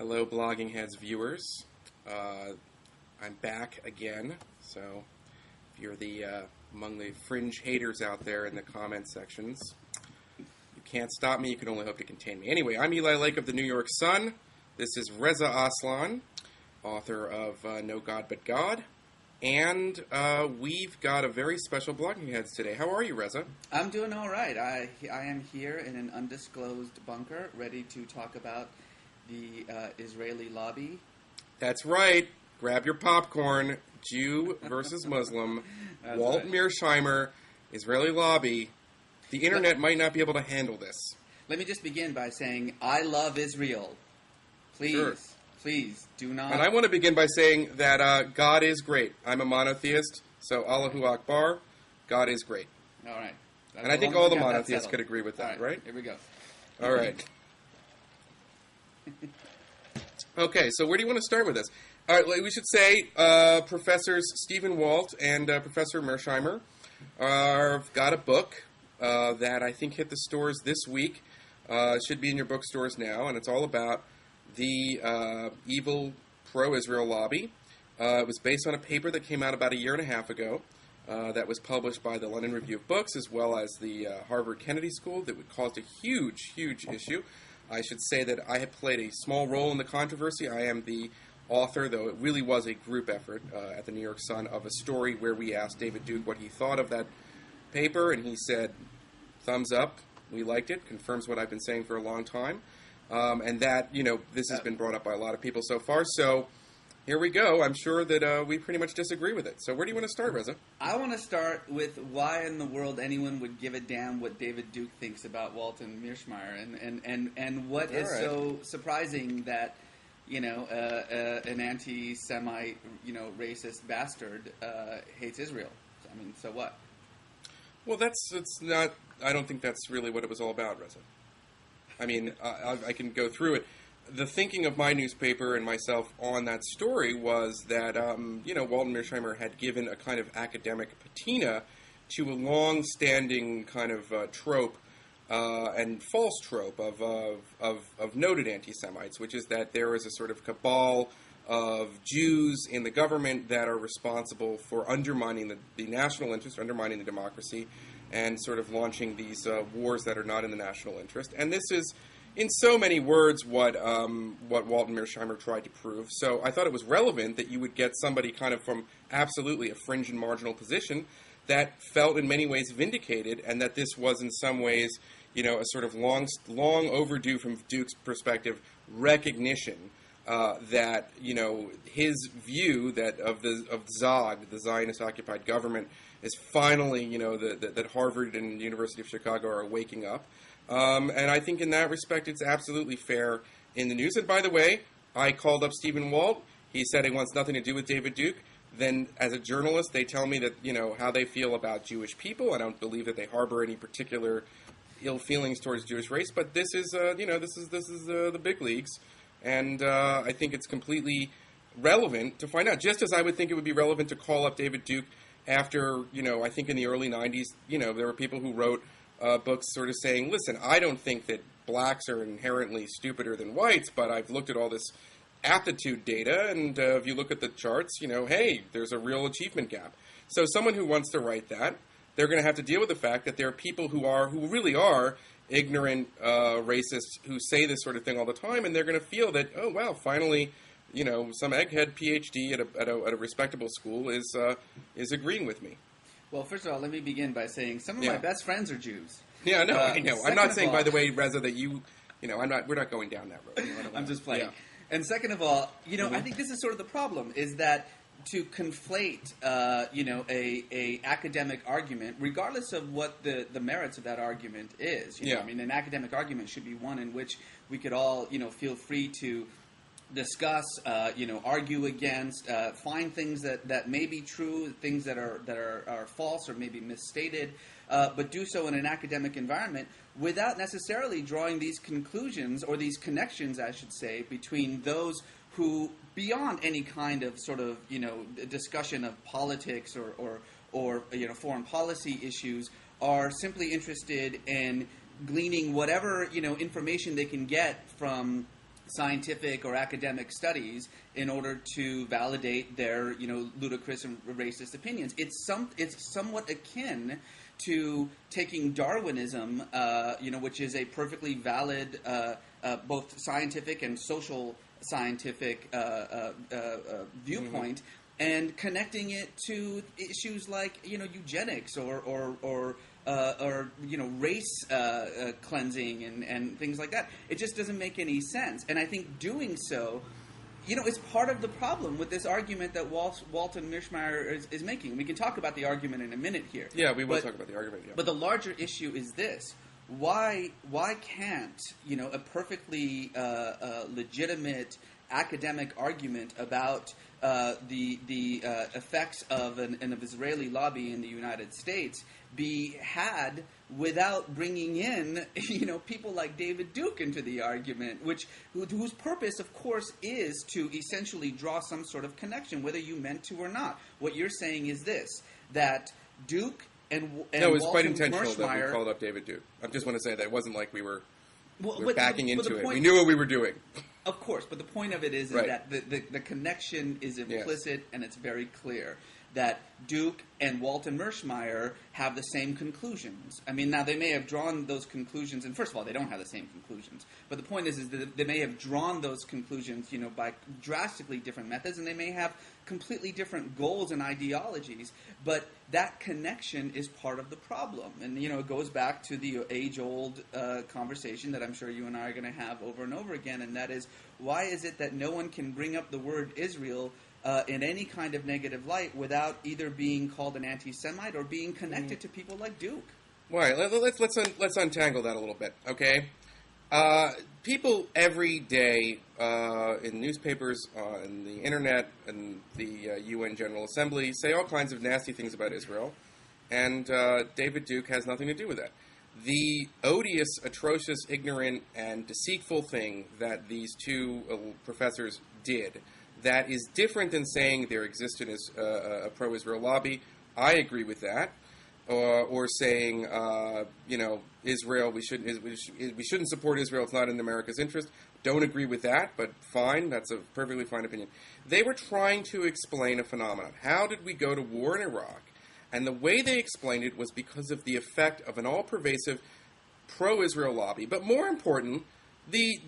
Hello, Blogging Heads viewers. I'm back again, so if you're among the fringe haters out there in the comment sections, you can't stop me, you can only hope to contain me. Anyway, I'm Eli Lake of the New York Sun. This is Reza Aslan, author of No God But God, and we've got a very special Blogging Heads today. How are you, Reza? I'm doing all right. I am here in an undisclosed bunker, ready to talk about the Israeli lobby. That's right. Grab your popcorn. Jew versus Muslim. Walt and Mearsheimer, Israeli lobby. The internet might not be able to handle this. Let me just begin by saying I love Israel. Please, Sure. Please do not. And I want to begin by saying that God is great. I'm a monotheist, so Allahu Akbar, God is great. All right. And I think all the monotheists could agree with that, right? Here we go. All right. Okay, so where do you want to start with this? All right, we should say Professors Stephen Walt and Professor Mearsheimer have got a book that I think hit the stores this week. It should be in your bookstores now, and it's all about the evil pro-Israel lobby. It was based on a paper that came out about a year and a half ago that was published by the London Review of Books as well as the Harvard Kennedy School that caused a huge, huge issue. I should say that I have played a small role in the controversy. I am the author, though it really was a group effort at the New York Sun, of a story where we asked David Duke what he thought of that paper, and he said, thumbs up, we liked it, confirms what I've been saying for a long time. And that, this has been brought up by a lot of people so far, so here we go. I'm sure that we pretty much disagree with it. So where do you want to start, Reza? I want to start with why in the world anyone would give a damn what David Duke thinks about Walt and Mearsheimer, and what is so surprising that, an anti-Semite, racist bastard hates Israel. I mean, so what? Well, it's not. I don't think that's really what it was all about, Reza. I mean, I can go through it. The thinking of my newspaper and myself on that story was that, Walt and Mearsheimer had given a kind of academic patina to a long-standing kind of trope and false trope of noted anti-Semites, which is that there is a sort of cabal of Jews in the government that are responsible for undermining the national interest, undermining the democracy, and sort of launching these wars that are not in the national interest. And this is, in so many words, what Walt and Mearsheimer tried to prove. So I thought it was relevant that you would get somebody kind of from absolutely a fringe and marginal position that felt in many ways vindicated, and that this was in some ways, a sort of long overdue, from Duke's perspective, recognition that his view that of Zog, the Zionist-occupied government, is finally that Harvard and the University of Chicago are waking up, and I think in that respect it's absolutely fair in the news. And by the way, I called up Stephen Walt. He said he wants nothing to do with David Duke. Then, as a journalist, they tell me that how they feel about Jewish people. I don't believe that they harbor any particular ill feelings towards Jewish race, but this is the big leagues. And I think it's completely relevant to find out, just as I would think it would be relevant to call up David Duke after, I think in the early 90s, there were people who wrote books sort of saying, listen, I don't think that blacks are inherently stupider than whites, but I've looked at all this aptitude data, and if you look at the charts, hey, there's a real achievement gap. So someone who wants to write that, they're going to have to deal with the fact that there are people who really are ignorant racists who say this sort of thing all the time, and they're going to feel that, oh wow, finally, some egghead PhD at a respectable school is agreeing with me. Well, first of all, let me begin by saying some of my best friends are Jews. Yeah, no, I know. I'm not saying, by the way, Reza, that we're not going down that road. I'm just playing. Yeah. And second of all, I think this is sort of the problem, is that to conflate, a academic argument, regardless of what the merits of that argument is. I mean, an academic argument should be one in which we could all, feel free to discuss, argue against, find things that may be true, things that are false or maybe misstated, but do so in an academic environment without necessarily drawing these conclusions or these connections, I should say, between those who, beyond any kind of sort of, discussion of politics or foreign policy issues, are simply interested in gleaning whatever, information they can get from scientific or academic studies in order to validate their, ludicrous and racist opinions. It's somewhat akin to taking Darwinism, which is a perfectly valid both scientific and social scientific viewpoint, and connecting it to issues like eugenics or race cleansing and things like that. It just doesn't make any sense. And I think doing so, is part of the problem with this argument that Walt and Mearsheimer is making. We can talk about the argument in a minute here. Yeah, we will talk about the argument. Yeah. But the larger issue is this: why can't a perfectly legitimate academic argument about the effects of an Israeli lobby in the United States be had without bringing in people like David Duke into the argument, whose purpose, of course, is to essentially draw some sort of connection, whether you meant to or not. What you're saying is this: that Duke and no, it was Walt quite and intentional Mearsheimer, that we called up David Duke. I just want to say that it wasn't like we were but backing the into it. point, We knew what we were doing. Of course, but the point of it is Right. that the connection is implicit, and it's very clear that Duke and Walt and Mearsheimer have the same conclusions. I mean, now they may have drawn those conclusions, and first of all, they don't have the same conclusions. But the point is that they may have drawn those conclusions, by drastically different methods, and they may have completely different goals and ideologies. But that connection is part of the problem, and it goes back to the age-old conversation that I'm sure you and I are going to have over and over again, and that is, why is it that no one can bring up the word Israel in any kind of negative light without either being called an anti-Semite or being connected to people like Duke? All right, let's untangle that a little bit, okay? People every day in newspapers, on the internet, and the UN General Assembly say all kinds of nasty things about Israel, and David Duke has nothing to do with that. The odious, atrocious, ignorant, and deceitful thing that these two professors did that is different than saying there existed as a pro-Israel lobby. I agree with that. Or saying, Israel, we shouldn't support Israel. It's not in America's interest. Don't agree with that, but fine. That's a perfectly fine opinion. They were trying to explain a phenomenon. How did we go to war in Iraq? And the way they explained it was because of the effect of an all-pervasive pro-Israel lobby. But more important, the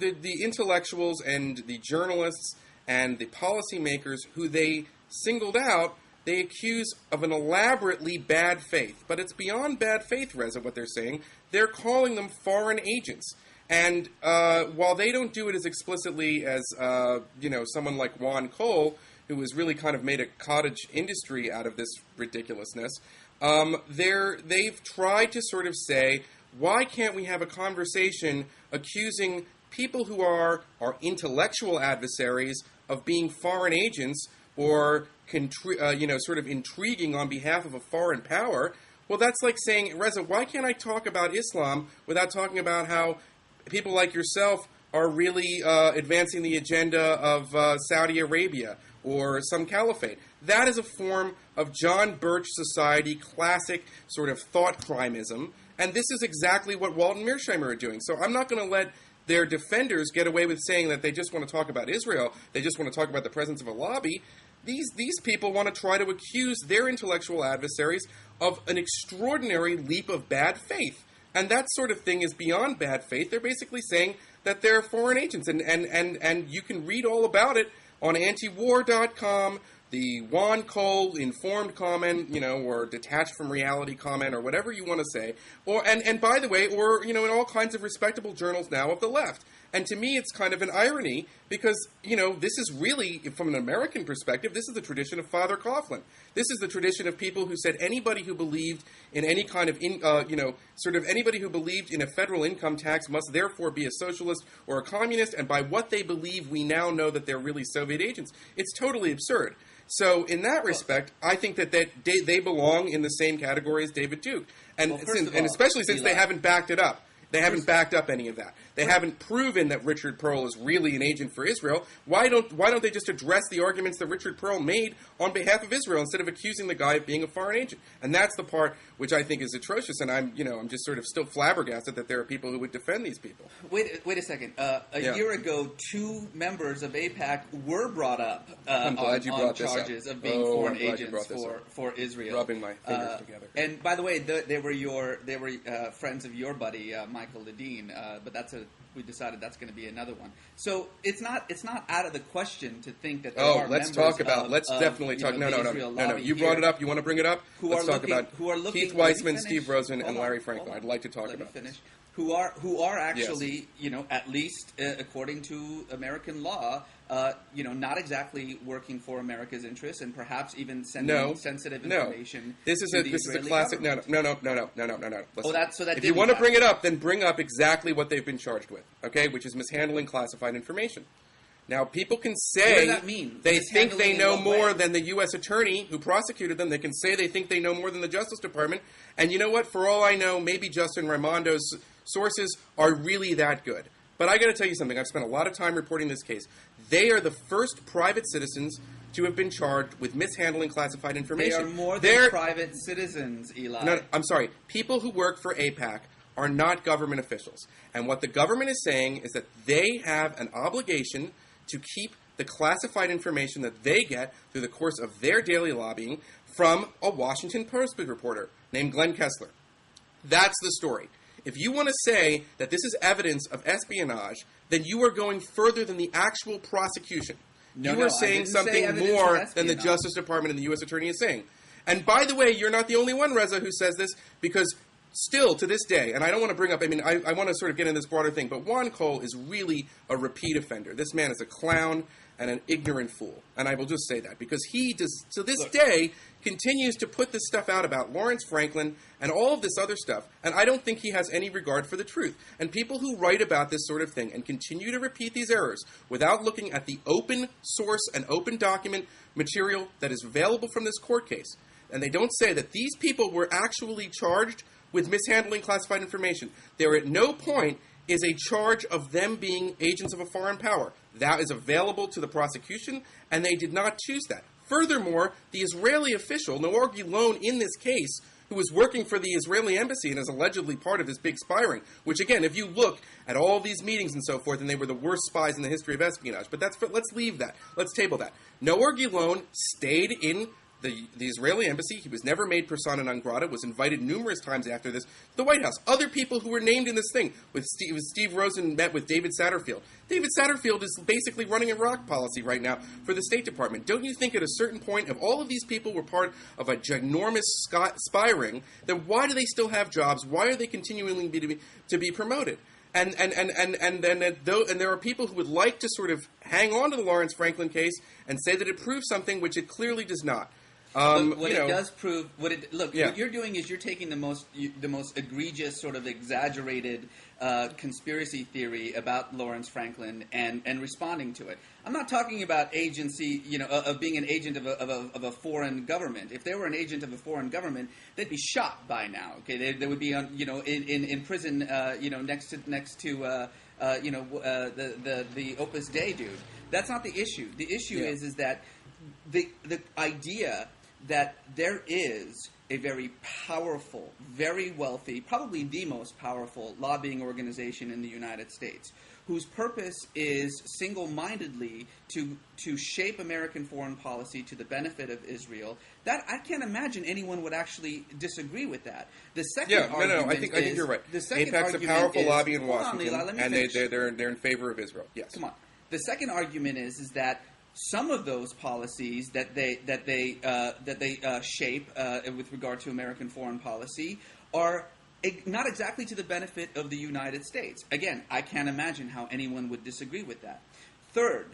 intellectuals and the journalists and the policymakers who they singled out, they accuse of an elaborately bad faith. But it's beyond bad faith, Reza, what they're saying. They're calling them foreign agents. And while they don't do it as explicitly as, someone like Juan Cole, who has really kind of made a cottage industry out of this ridiculousness, they've tried to sort of say, why can't we have a conversation accusing people who are our intellectual adversaries of being foreign agents or sort of intriguing on behalf of a foreign power? Well, that's like saying, Reza, why can't I talk about Islam without talking about how people like yourself are really advancing the agenda of Saudi Arabia or some caliphate? That is a form of John Birch Society classic sort of thought crimeism, and this is exactly what Walt and Mearsheimer are doing. So I'm not going to let their defenders get away with saying that they just want to talk about Israel, they just want to talk about the presence of a lobby. These people want to try to accuse their intellectual adversaries of an extraordinary leap of bad faith. And that sort of thing is beyond bad faith. They're basically saying that they're foreign agents. And you can read all about it on antiwar.com, the Juan Cole informed comment, or detached from reality comment, or whatever you want to say. And by the way, in all kinds of respectable journals now of the left. And to me, it's kind of an irony because, this is really, from an American perspective, this is the tradition of Father Coughlin. This is the tradition of people who said anybody who believed in any kind of, anybody who believed in a federal income tax must therefore be a socialist or a communist. And by what they believe, we now know that they're really Soviet agents. It's totally absurd. So in that respect, I think that they belong in the same category as David Duke. And, especially since they haven't backed it up. They haven't backed up any of that. They haven't proven that Richard Perle is really an agent for Israel. Why don't they just address the arguments that Richard Perle made on behalf of Israel instead of accusing the guy of being a foreign agent? And that's the part which I think is atrocious. And I'm just sort of still flabbergasted that there are people who would defend these people. Wait a second. A year ago, 2 members of AIPAC were brought up on charges of being foreign agents for Israel. Rubbing my fingers together. And by the way, they were friends of your buddy Michael Ledeen, but we decided that's going to be another one. So it's not out of the question to think that there are let's definitely talk. No. You brought it up. You want to bring it up? Let's talk about Keith Weissman, Steve Rosen, and Larry Franklin. I'd like to talk about this. Who are actually, at least according to American law, not exactly working for America's interests, and perhaps even sending sensitive information. This is a classic. No. Listen, If you want to bring it up, then bring up exactly what they've been charged with. Okay, which is mishandling classified information. Now, people can say what does that mean? They think they know more than the U.S. attorney who prosecuted them. They can say they think they know more than the Justice Department. And you know what? For all I know, maybe Justin Raimondo's sources are really that good. But I got to tell you something. I've spent a lot of time reporting this case. They are the first private citizens to have been charged with mishandling classified information. They are more than private citizens, Eli. No, I'm sorry. People who work for AIPAC are not government officials. And what the government is saying is that they have an obligation to keep the classified information that they get through the course of their daily lobbying from a Washington Post reporter named Glenn Kessler. That's the story. If you want to say that this is evidence of espionage, then you are going further than the actual prosecution. You are saying something more than the Justice Department and the U.S. Attorney is saying. And by the way, you're not the only one, Reza, who says this, because still, to this day, and I don't want to bring up, I want to sort of get in this broader thing, but Juan Cole is really a repeat offender. This man is a clown and an ignorant fool. And I will just say that, because he does, to this day, continues to put this stuff out about Lawrence Franklin and all of this other stuff, and I don't think he has any regard for the truth. And people who write about this sort of thing and continue to repeat these errors without looking at the open source and open document material that is available from this court case, and they don't say that these people were actually charged with mishandling classified information. There at no point is a charge of them being agents of a foreign power. That is available to the prosecution, and they did not choose that. Furthermore, the Israeli official, Noor Gilon, in this case, who was working for the Israeli embassy and is allegedly part of this big spy ring, which, again, if you look at all these meetings and so forth, and they were the worst spies in the history of espionage. But let's leave that. Let's table that. Noor Gilon stayed in the Israeli embassy. He was never made persona non grata, was invited numerous times after this to the White House. Other people who were named in this thing, Steve Rosen met with David Satterfield. David Satterfield is basically running Iraq policy right now for the State Department. Don't you think at a certain point, if all of these people were part of a ginormous spy ring, then why do they still have jobs? Why are they continuing to be promoted? And there are people who would like to sort of hang on to the Lawrence Franklin case and say that it proves something which it clearly does not. What it does prove, what you're doing is you're taking the most egregious, sort of exaggerated conspiracy theory about Lawrence Franklin and responding to it. I'm not talking about agency, of being an agent of a foreign government. If they were an agent of a foreign government, they'd be shot by now. Okay, they would be in prison, next to the Opus Dei dude. That's not the issue. The issue is that the idea that there is a very powerful, very wealthy, probably the most powerful lobbying organization in the United States, whose purpose is single-mindedly to shape American foreign policy to the benefit of Israel, that I can't imagine anyone would actually disagree with that. The second argument I think you're right. AIPAC's a powerful lobby in Washington, and they're in favor of Israel. Yes. Come on. The second argument is that some of those policies that they shape with regard to American foreign policy are not exactly to the benefit of the United States. Again, I can't imagine how anyone would disagree with that. Third,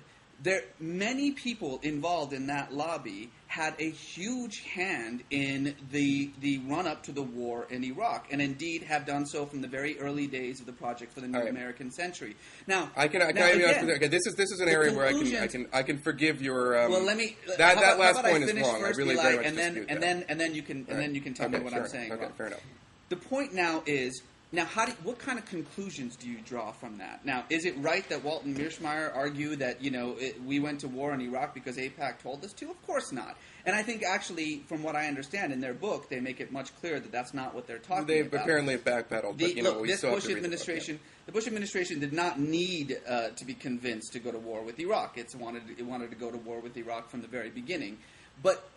many people involved in that lobby had a huge hand in the run-up to the war in Iraq, and indeed have done so from the very early days of the Project for the New American Century. Now, this is an area where I can forgive your. Well, let me. That last point is wrong. First, I really Eli, very much dispute that. And then you can tell me what I'm saying. Okay, fair enough. The point now is Now, what kind of conclusions do you draw from that? Now, is it right that Walt and Mearsheimer argue that, we went to war in Iraq because AIPAC told us to? Of course not. And I think, actually, from what I understand in their book, they make it much clearer that that's not what they're talking about. They apparently have backpedaled, but, we still have to read the Bush administration did not need to be convinced to go to war with Iraq. It wanted to go to war with Iraq from the very beginning. But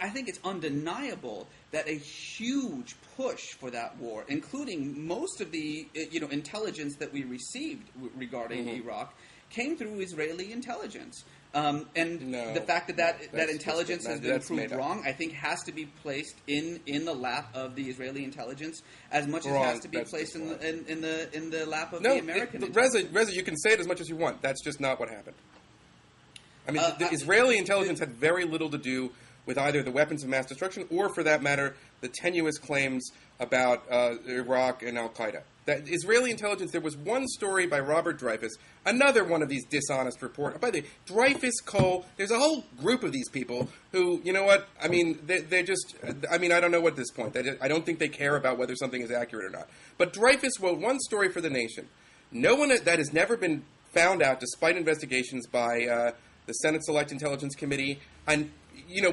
I think it's undeniable that a huge push for that war, including most of the intelligence that we received regarding Iraq, came through Israeli intelligence. The fact that intelligence has been proved wrong, I think, has to be placed in the lap of the Israeli intelligence as much as it has to be placed in the lap of the American intelligence. Reza, you can say it as much as you want. That's just not what happened. I mean, the Israeli intelligence had very little to do with either the weapons of mass destruction or, for that matter, the tenuous claims about Iraq and al-Qaeda. That Israeli intelligence, there was one story by Robert Dreyfus, another one of these dishonest reports. By the way, Dreyfus, Cole, there's a whole group of these people who, you know what, I mean, they just, I mean, I don't know at this point. I don't think they care about whether something is accurate or not. But Dreyfus wrote one story for The Nation. No one that has never been found out, despite investigations by the Senate Select Intelligence Committee, and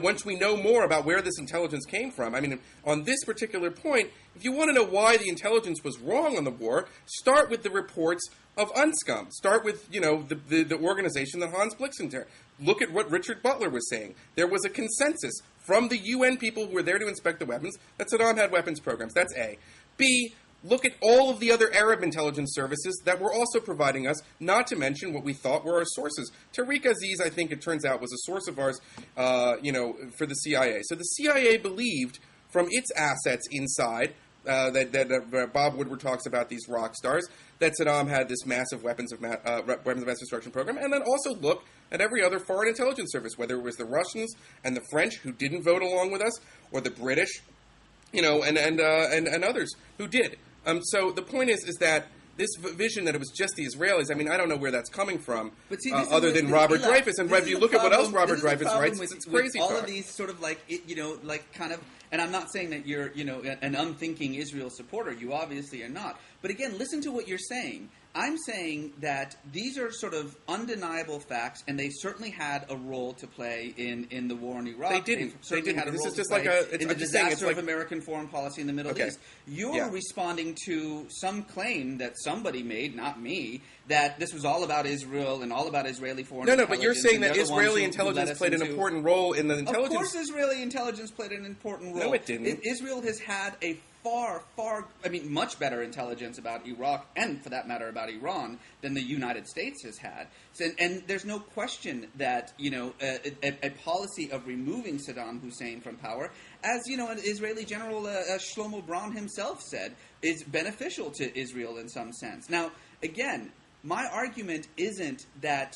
once we know more about where this intelligence came from, I mean, on this particular point, if you want to know why the intelligence was wrong on the war, start with the reports of UNSCOM. Start with, the organization that Hans Blixen did. Look at what Richard Butler was saying. There was a consensus from the UN people who were there to inspect the weapons that Saddam had weapons programs. That's A. B, look at all of the other Arab intelligence services that were also providing us, not to mention what we thought were our sources. Tariq Aziz, I think it turns out, was a source of ours, for the CIA. So the CIA believed from its assets inside, that Bob Woodward talks about these rock stars, that Saddam had this massive weapons of mass destruction program, and then also look at every other foreign intelligence service, whether it was the Russians and the French who didn't vote along with us, or the British, and others who did. So the point is that this vision that it was just the Israelis, I mean, I don't know where that's coming from, but see, other than Robert Dreyfus. And if you look at what else Robert Dreyfus writes, it's crazy all talk. Of these sort of kind of, and I'm not saying that you're, an unthinking Israel supporter. You obviously are not. But again, listen to what you're saying. I'm saying that these are sort of undeniable facts, and they certainly had a role to play in the war in Iraq. They didn't. This is just like in the disaster of American foreign policy in the Middle East. You're responding to some claim that somebody made, not me, that this was all about Israel and all about Israeli foreign intelligence. No, but you're saying that Israeli intelligence played an important role in the intelligence. Of course Israeli intelligence played an important role. No, it didn't. Israel has had a much better intelligence about Iraq and, for that matter, about Iran than the United States has had. And there's no question that, a policy of removing Saddam Hussein from power, as, an Israeli General Shlomo Braun himself said, is beneficial to Israel in some sense. Now, again, my argument isn't that,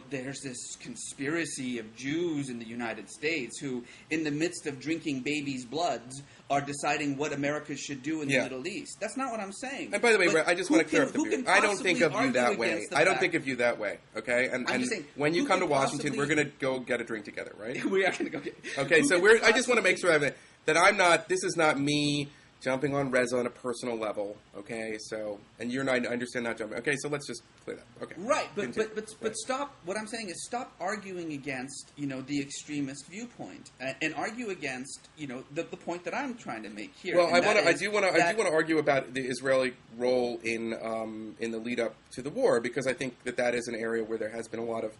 there's this conspiracy of Jews in the United States who, in the midst of drinking babies' bloods, are deciding what America should do in the Middle East. That's not what I'm saying. And by the way, I just want to clear up the view. I don't think of you that way. I don't think of you that way, okay? And saying, when you come to Washington, we're going to go get a drink together, right? We are going to go get Okay, so I just want to make sure that I'm not, this is not me jumping on Reza on a personal level, okay? So, and you're not, I understand not jumping. Okay, so let's just clear that. Okay. Right, but stop, what I'm saying is stop arguing against, the extremist viewpoint and argue against, the point that I'm trying to make here. Well, I do want to argue about the Israeli role in the lead up to the war, because I think that is an area where there has been a lot of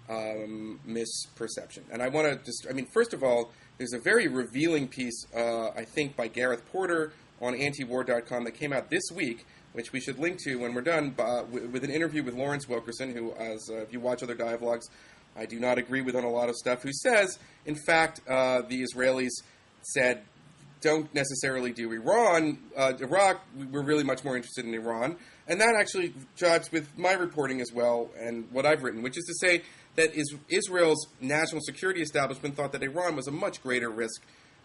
misperception. And I want to just, first of all, there's a very revealing piece, I think, by Gareth Porter on antiwar.com that came out this week, which we should link to when we're done, with an interview with Lawrence Wilkerson, who, if you watch other dialogues, I do not agree with on a lot of stuff, who says, in fact, the Israelis said, don't necessarily do Iraq, we're really much more interested in Iran. And that actually jives with my reporting as well and what I've written, which is to say that Israel's national security establishment thought that Iran was a much greater risk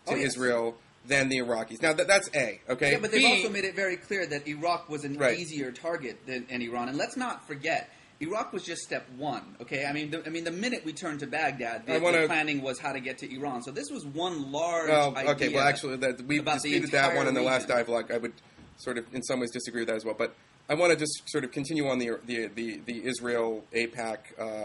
to Israel than the Iraqis. Now, that's A, okay? Yeah, but they've also made it very clear that Iraq was an easier target than Iran. And let's not forget, Iraq was just step one, okay? The minute we turned to Baghdad, the planning was how to get to Iran. So this was one large idea. Okay, well, actually, we've disputed that one in the last dialogue. I would sort of in some ways disagree with that as well. But I want to just sort of continue on the Israel, AIPAC,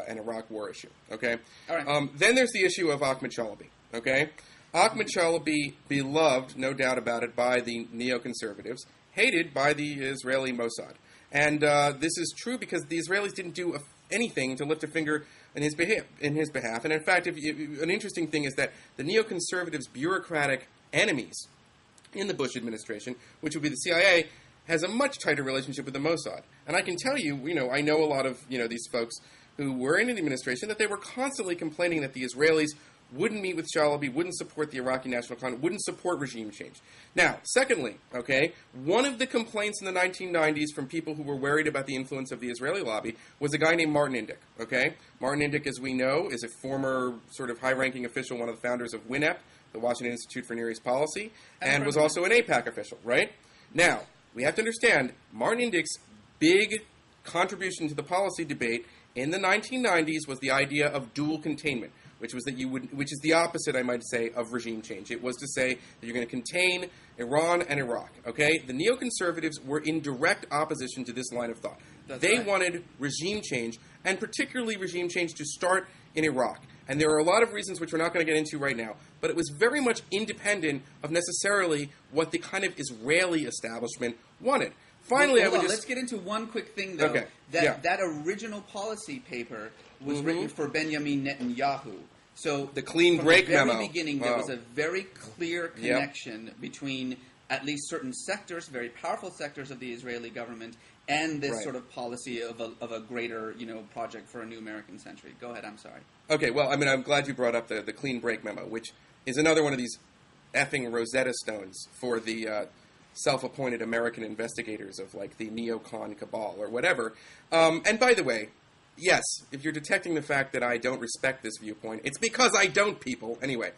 and Iraq war issue. Okay. All right. Then there's the issue of Ahmed Chalabi. Okay. Ahmed Chalabi, beloved, no doubt about it, by the neoconservatives, hated by the Israeli Mossad. And this is true because the Israelis didn't do anything to lift a finger in his behalf. And in fact, an interesting thing is that the neoconservatives' bureaucratic enemies in the Bush administration, which would be the CIA, has a much tighter relationship with the Mossad. And I can tell you, I know a lot of these folks who were in the administration, that they were constantly complaining that the Israelis wouldn't meet with Chalabi, wouldn't support the Iraqi National Congress, wouldn't support regime change. Now, secondly, one of the complaints in the 1990s from people who were worried about the influence of the Israeli lobby was a guy named Martin Indyk, Martin Indyk, as we know, is a former sort of high-ranking official, one of the founders of WINEP, the Washington Institute for Near East Policy, and was also an AIPAC official, right? Now, we have to understand, Martin Indyk's big contribution to the policy debate in the 1990s was the idea of dual containment, which is the opposite, I might say, of regime change. It was to say that you're going to contain Iran and Iraq. Okay, the neoconservatives were in direct opposition to this line of thought. They wanted regime change, and particularly regime change to start in Iraq. And there are a lot of reasons which we're not going to get into right now, but it was very much independent of necessarily what the kind of Israeli establishment wanted. Finally, let's get into one quick thing, though. Okay. That original policy paper was written for Benjamin Netanyahu. So the clean break memo. From the very beginning, there was a very clear connection between at least certain sectors, very powerful sectors of the Israeli government, and this sort of policy of a greater, project for a new American century. Go ahead. I'm sorry. Okay. Well, I'm glad you brought up the clean break memo, which is another one of these effing Rosetta Stones for the self-appointed American investigators of like the neocon cabal or whatever. And by the way, yes, if you're detecting the fact that I don't respect this viewpoint, it's because I don't, people. Anyway,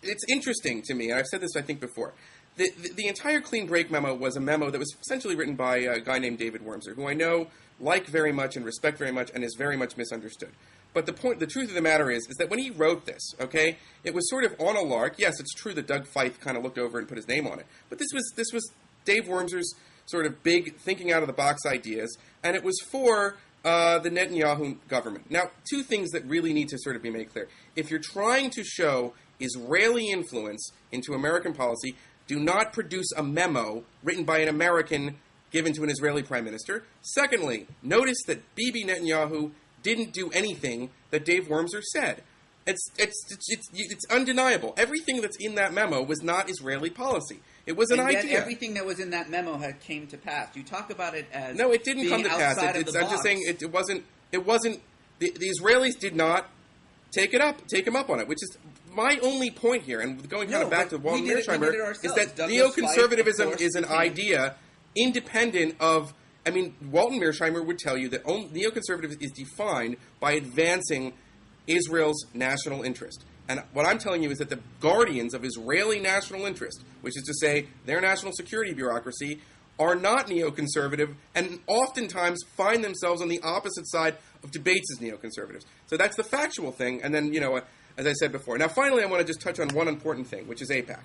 it's interesting to me, and I've said this I think before. The entire clean break memo was a memo that was essentially written by a guy named David Wormser, who I know like very much and respect very much and is very much misunderstood. But the truth of the matter is that when he wrote this, it was sort of on a lark. Yes, it's true that Doug Feith kind of looked over and put his name on it, but this was Dave Wormser's sort of big thinking out of the box ideas, and it was for the Netanyahu government. Now, two things that really need to sort of be made clear: if you're trying to show Israeli influence into American policy, do not produce a memo written by an American given to an Israeli prime minister. Secondly, notice that Bibi Netanyahu didn't do anything that Dave Wormser said. It's undeniable. Everything that's in that memo was not Israeli policy. It was an idea. Yet everything that was in that memo had came to pass. You talk about it as no, it didn't come to pass. I'm just saying it wasn't. It wasn't. The Israelis did not take him up on it, which is my only point here. And going kind of back to Walt and Mearsheimer, is that neoconservatism is an idea independent of. I mean, Walt and Mearsheimer would tell you that neoconservatism is defined by advancing Israel's national interest. And what I'm telling you is that the guardians of Israeli national interest, which is to say their national security bureaucracy, are not neoconservative and oftentimes find themselves on the opposite side of debates as neoconservatives. So that's the factual thing. And then, as I said before. Now, finally, I want to just touch on one important thing, which is AIPAC.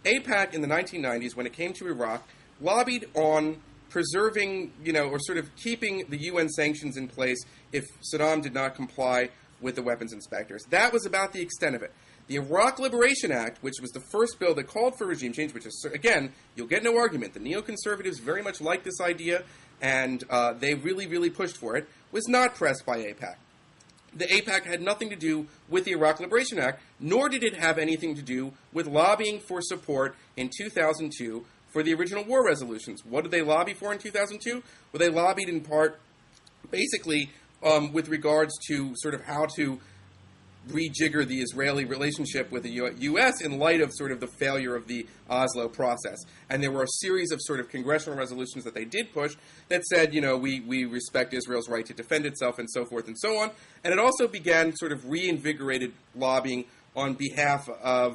AIPAC in the 1990s, when it came to Iraq, lobbied on preserving, or sort of keeping the UN sanctions in place if Saddam did not comply with the weapons inspectors. That was about the extent of it. The Iraq Liberation Act, which was the first bill that called for regime change, which is, again, you'll get no argument. The neoconservatives very much liked this idea, and they really, really pushed for it, was not pressed by AIPAC. The AIPAC had nothing to do with the Iraq Liberation Act, nor did it have anything to do with lobbying for support in 2002 for the original war resolutions. What did they lobby for in 2002? Well, they lobbied in part, basically, with regards to sort of how to rejigger the Israeli relationship with the U.S. in light of sort of the failure of the Oslo process. And there were a series of sort of congressional resolutions that they did push that said, we respect Israel's right to defend itself and so forth and so on. And it also began sort of reinvigorated lobbying on behalf of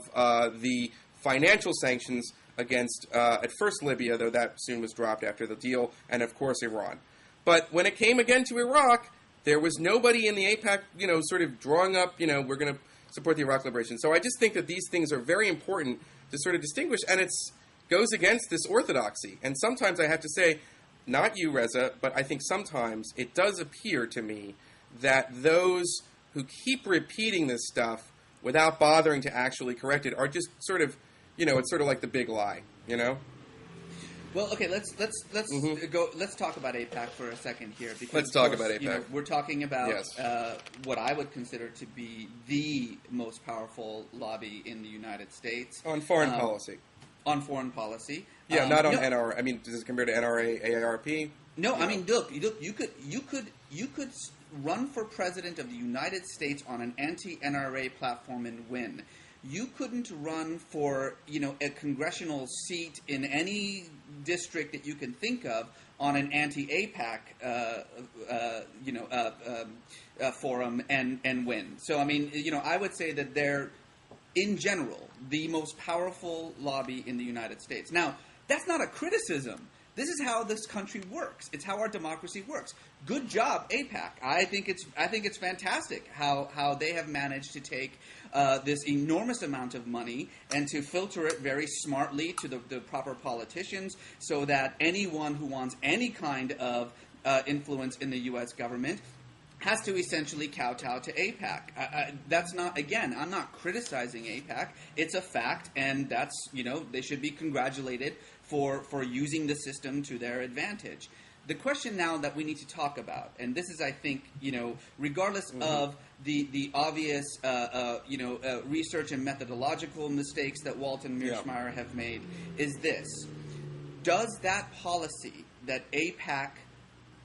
the financial sanctions against, at first, Libya, though that soon was dropped after the deal, and of course Iran. But when it came again to Iraq, there was nobody in the AIPAC, sort of drawing up, we're going to support the Iraq liberation. So I just think that these things are very important to sort of distinguish. And it's, goes against this orthodoxy. And sometimes I have to say, not you, Reza, but I think sometimes it does appear to me that those who keep repeating this stuff without bothering to actually correct it are just sort of, it's sort of like the big lie, Well, okay, let's go. Let's talk about AIPAC for a second here. Because let's talk about AIPAC. We're talking about what I would consider to be the most powerful lobby in the United States on foreign policy. On foreign policy, not on NRA. I mean, does it compare to NRA, AARP? No, I mean, look. You could run for president of the United States on an anti-NRA platform and win. You couldn't run for, a congressional seat in any district that you can think of on an anti-AIPAC, forum and win. So, I mean, I would say that they're, in general, the most powerful lobby in the United States. Now, that's not a criticism. This is how this country works. It's how our democracy works. Good job, AIPAC. I think it's fantastic how they have managed to take this enormous amount of money and to filter it very smartly to the proper politicians, so that anyone who wants any kind of influence in the U.S. government has to essentially kowtow to AIPAC. That's not, again, I'm not criticizing AIPAC. It's a fact, and that's, they should be congratulated for using the system to their advantage. The question now that we need to talk about, and this is, I think, regardless of the obvious, research and methodological mistakes that Walt and Mearsheimer have made, is this. Does that policy that AIPAC,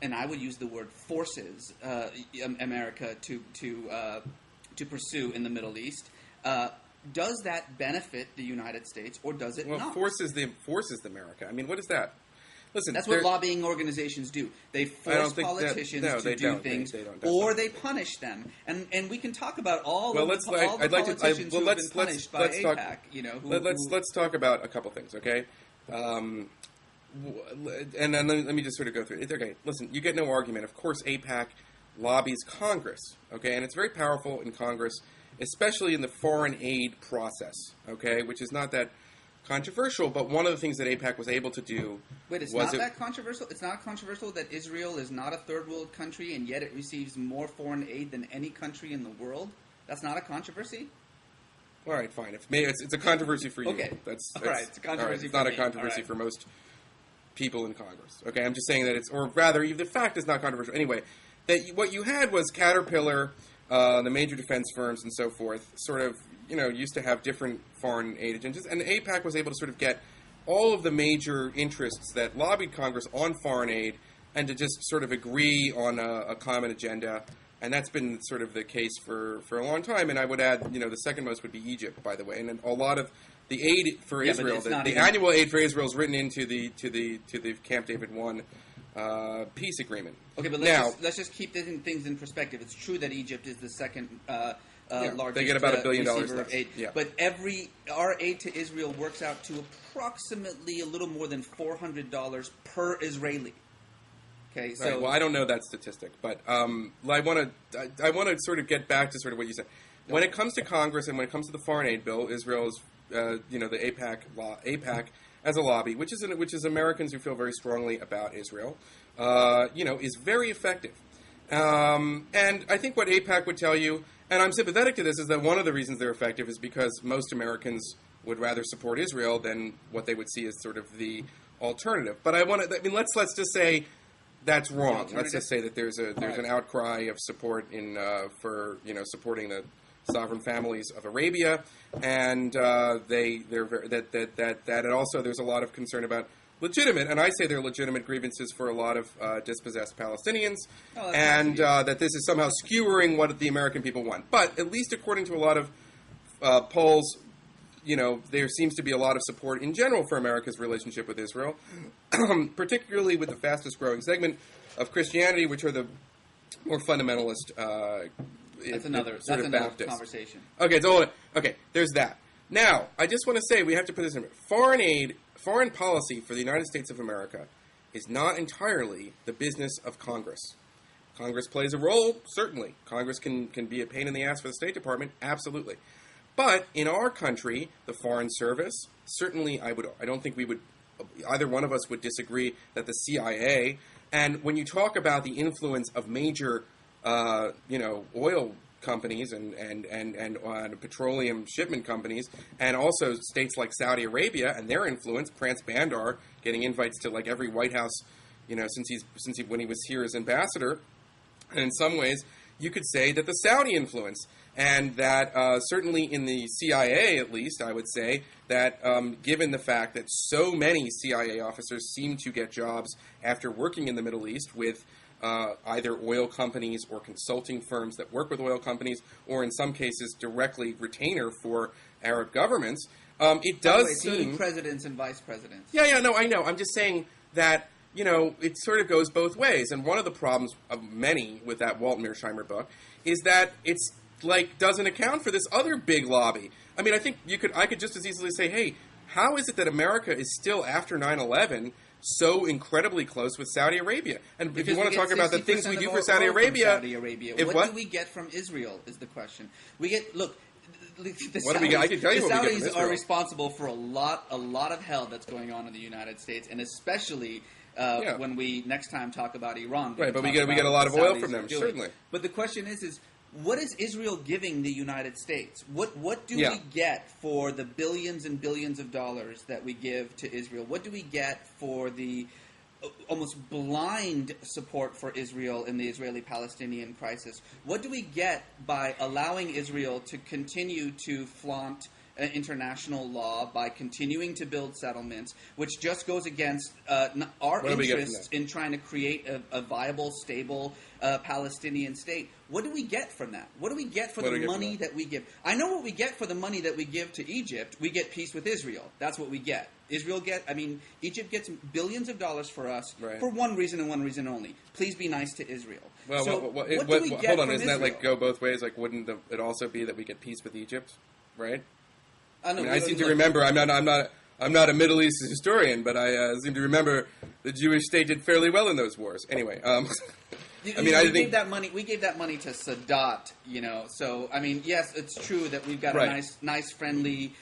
and I would use the word forces America to pursue in the Middle East, does that benefit the United States, or does it not? Forces America. I mean, what is that? Listen, that's what lobbying organizations do. They force politicians to do things, or they punish them. And we can talk about all the politicians who have been punished by AIPAC. Let's talk about a couple things, okay? And then let me just sort of go through it. Okay, listen, you get no argument. Of course, AIPAC lobbies Congress, okay? And it's very powerful in Congress, especially in the foreign aid process, okay? Which is not that controversial, but one of the things that AIPAC was able to do that controversial? It's not controversial that Israel is not a third world country and yet it receives more foreign aid than any country in the world? That's not a controversy? All right, fine. It's a controversy for you. Okay. That's all right, it's a controversy it's not for a controversy for most people in Congress. Okay, I'm just saying that or rather, the fact is not controversial. Anyway, that what you had was Caterpillar, the major defense firms and so forth, sort of, used to have different foreign aid agencies, and AIPAC was able to sort of get all of the major interests that lobbied Congress on foreign aid and to just sort of agree on a common agenda. And that's been sort of the case for a long time. And I would add, the second most would be Egypt, by the way. And a lot of the aid for Israel, the annual aid for Israel is written into the Camp David I peace agreement. Okay, but let's just keep things in perspective. It's true that Egypt is the second largest they get about $1 billion receiver of aid. Yeah. But our aid to Israel works out to approximately a little more than $400 per Israeli. Okay, so right, well, I don't know that statistic, but I want to sort of get back to sort of what you said. When it comes to Congress and when it comes to the foreign aid bill, Israel is, the AIPAC as a lobby, which is Americans who feel very strongly about Israel, is very effective. And I think what AIPAC would tell you, and I'm sympathetic to this, is that one of the reasons they're effective is because most Americans would rather support Israel than what they would see as sort of the alternative. But let's just say that's wrong. Let's just say that there's an outcry of support for supporting the sovereign families of Arabia, and that also there's a lot of concern about legitimate, and I say they're legitimate grievances for a lot of dispossessed Palestinians, and that this is somehow skewering what the American people want. But at least according to a lot of polls, there seems to be a lot of support in general for America's relationship with Israel, particularly with the fastest growing segment of Christianity, which are the more fundamentalist. That's another conversation. Okay, there's that. Now, I just want to say we have to put this in. Foreign policy for the United States of America is not entirely the business of Congress. Congress plays a role, certainly. Congress can be a pain in the ass for the State Department, absolutely. But in our country, the Foreign Service, certainly I don't think we would, either one of us would disagree that the CIA, and when you talk about the influence of major, oil companies and petroleum shipment companies, and also states like Saudi Arabia and their influence, Prance Bandar getting invites to like every White House, when he was here as ambassador, and in some ways you could say that the Saudi influence, and that certainly in the CIA at least, I would say that given the fact that so many CIA officers seem to get jobs after working in the Middle East with either oil companies or consulting firms that work with oil companies, or in some cases directly retainer for Arab governments, it does seem... presidents and vice presidents. Yeah, no, I know. I'm just saying that, it sort of goes both ways. And one of the problems of many with that Walt and Mearsheimer book is that it's doesn't account for this other big lobby. I mean, I think I could just as easily say, hey, how is it that America is still, after 9/11, so incredibly close with Saudi Arabia? And because if you want to talk about the things we do for Saudi Arabia... What do we get from Israel is the question. We get... Look... The I can tell you what we get from Saudis Israel. are responsible for a lot of hell that's going on in the United States, and especially when we next time talk about Iran. Right, but we get a lot of oil from them, certainly. But the question is what is Israel giving the United States? What do we get for the billions and billions of dollars that we give to Israel? What do we get for the almost blind support for Israel in the Israeli-Palestinian crisis? What do we get by allowing Israel to continue to flaunt international law, by continuing to build settlements, which just goes against our interests in trying to create a viable, stable Palestinian state? What do we get from that? What do we get for the money that we give? I know what we get for the money that we give to Egypt. We get peace with Israel. That's what we get. Egypt gets billions of dollars for us for one reason and one reason only. Please be nice to Israel. Well, what do we get hold on, from isn't Israel? that go both ways? Wouldn't it also be that we get peace with Egypt, right? I seem to remember. I'm not a Middle East historian, but I seem to remember the Jewish state did fairly well in those wars. Anyway, we gave that money to Sadat. So yes, it's true that we've got a nice, friendly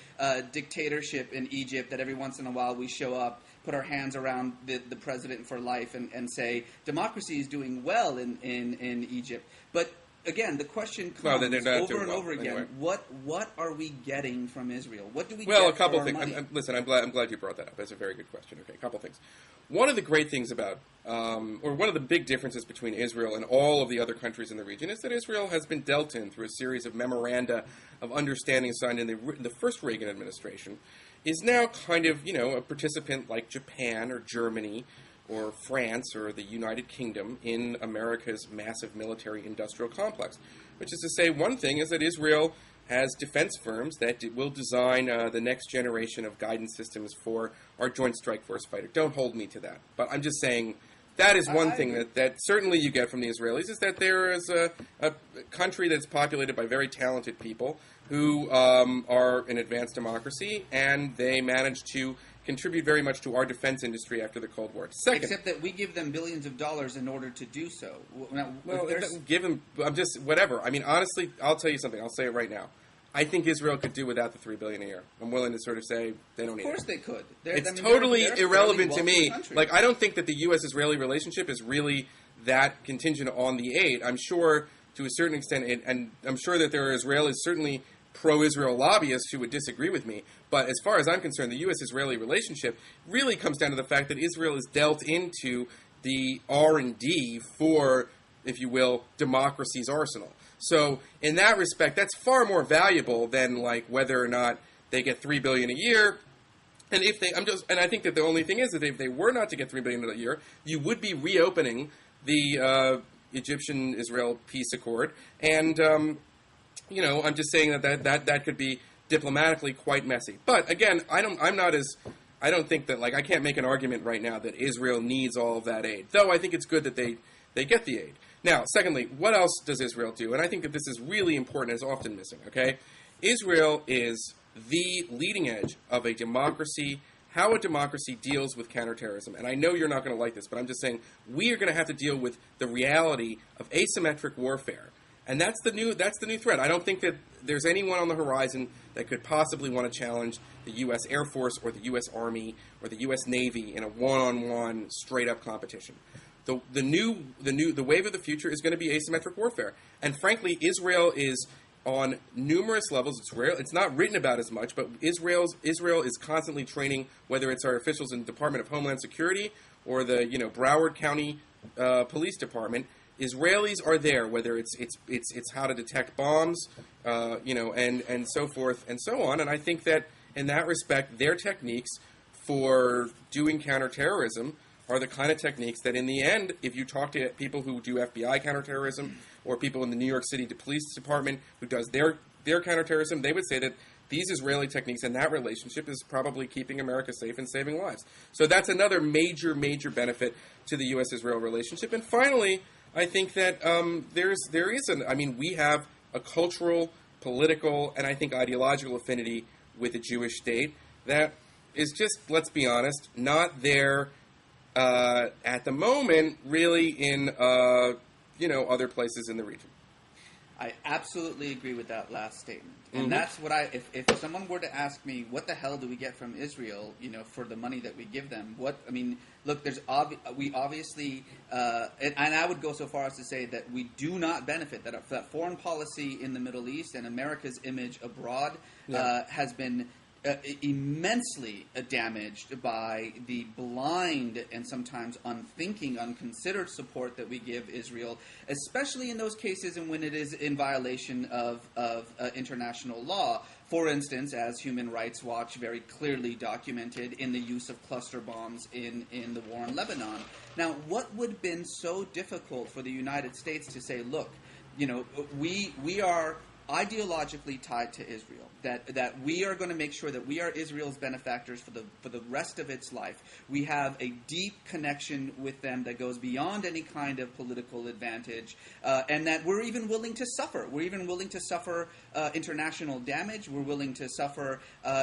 dictatorship in Egypt. That every once in a while we show up, put our hands around the president for life, and say democracy is doing well in Egypt, but. Again, the question comes over and over again. Anyway. What are we getting from Israel? What do we get a couple for our things. money? Listen, I'm glad you brought that up. That's a very good question. Okay, a couple things. One of the great things about, or one of the big differences between Israel and all of the other countries in the region is that Israel has been dealt in through a series of memoranda of understanding signed in the first Reagan administration, is now kind of, a participant like Japan or Germany or France or the United Kingdom in America's massive military-industrial complex. Which is to say, one thing is that Israel has defense firms that will design the next generation of guidance systems for our Joint Strike Force fighter. Don't hold me to that. But I'm just saying that is one thing that certainly you get from the Israelis, is that there is a country that's populated by very talented people who are an advanced democracy, and they manage to contribute very much to our defense industry after the Cold War. Second, except that we give them billions of dollars in order to do so. Give them. I'm just whatever. Honestly, I'll tell you something. I'll say it right now. I think Israel could do without the $3 billion a year. I'm willing to sort of say they don't need it. Of course they could. It's totally irrelevant to me. Country. I don't think that the U.S.-Israeli relationship is really that contingent on the aid. I'm sure to a certain extent, and I'm sure that there are Israelis certainly pro-Israel lobbyists who would disagree with me. But as far as I'm concerned, the U.S.-Israeli relationship really comes down to the fact that Israel is dealt into the R&D for, if you will, democracy's arsenal. So in that respect, that's far more valuable than whether or not they get $3 billion a year. And I think that the only thing is that if they were not to get $3 billion a year, you would be reopening the Egyptian-Israel peace accord, and I'm just saying that could be diplomatically quite messy. But again, I don't think that I can't make an argument right now that Israel needs all of that aid. Though I think it's good that they get the aid. Now, secondly, what else does Israel do? And I think that this is really important and is often missing, okay? Israel is the leading edge of a democracy, how a democracy deals with counterterrorism. And I know you're not going to like this, but I'm just saying we are going to have to deal with the reality of asymmetric warfare And that's the new threat. I don't think that there's anyone on the horizon that could possibly want to challenge the U.S. Air Force or the U.S. Army or the U.S. Navy in a one-on-one, straight-up competition. The wave of the future is going to be asymmetric warfare. And frankly, Israel is on numerous levels. It's not written about as much, but Israel is constantly training, whether it's our officials in the Department of Homeland Security or the Broward County Police Department. Israelis are there, whether it's how to detect bombs, and so forth and so on. And I think that in that respect, their techniques for doing counterterrorism are the kind of techniques that, in the end, if you talk to people who do FBI counterterrorism or people in the New York City Police Department who does their counterterrorism, they would say that these Israeli techniques and that relationship is probably keeping America safe and saving lives. So that's another major, major benefit to the U.S.-Israel relationship. And finally, I think that we have a cultural, political, and I think ideological affinity with the Jewish state that is just, let's be honest, not there at the moment, really, in other places in the region. I absolutely agree with that last statement. And that's what if someone were to ask me, what the hell do we get from Israel, for the money that we give them? Look, we obviously, and I would go so far as to say that we do not benefit, that foreign policy in the Middle East and America's image abroad has been immensely damaged by the blind and sometimes unthinking, unconsidered support that we give Israel, especially in those cases and when it is in violation of international law. For instance, as Human Rights Watch very clearly documented, in the use of cluster bombs in the war in Lebanon. Now, what would have been so difficult for the United States to say, look, we are ideologically tied to Israel, that we are going to make sure that we are Israel's benefactors for the rest of its life. We have a deep connection with them that goes beyond any kind of political advantage, and that we're even willing to suffer. We're even willing to suffer international damage. We're willing to suffer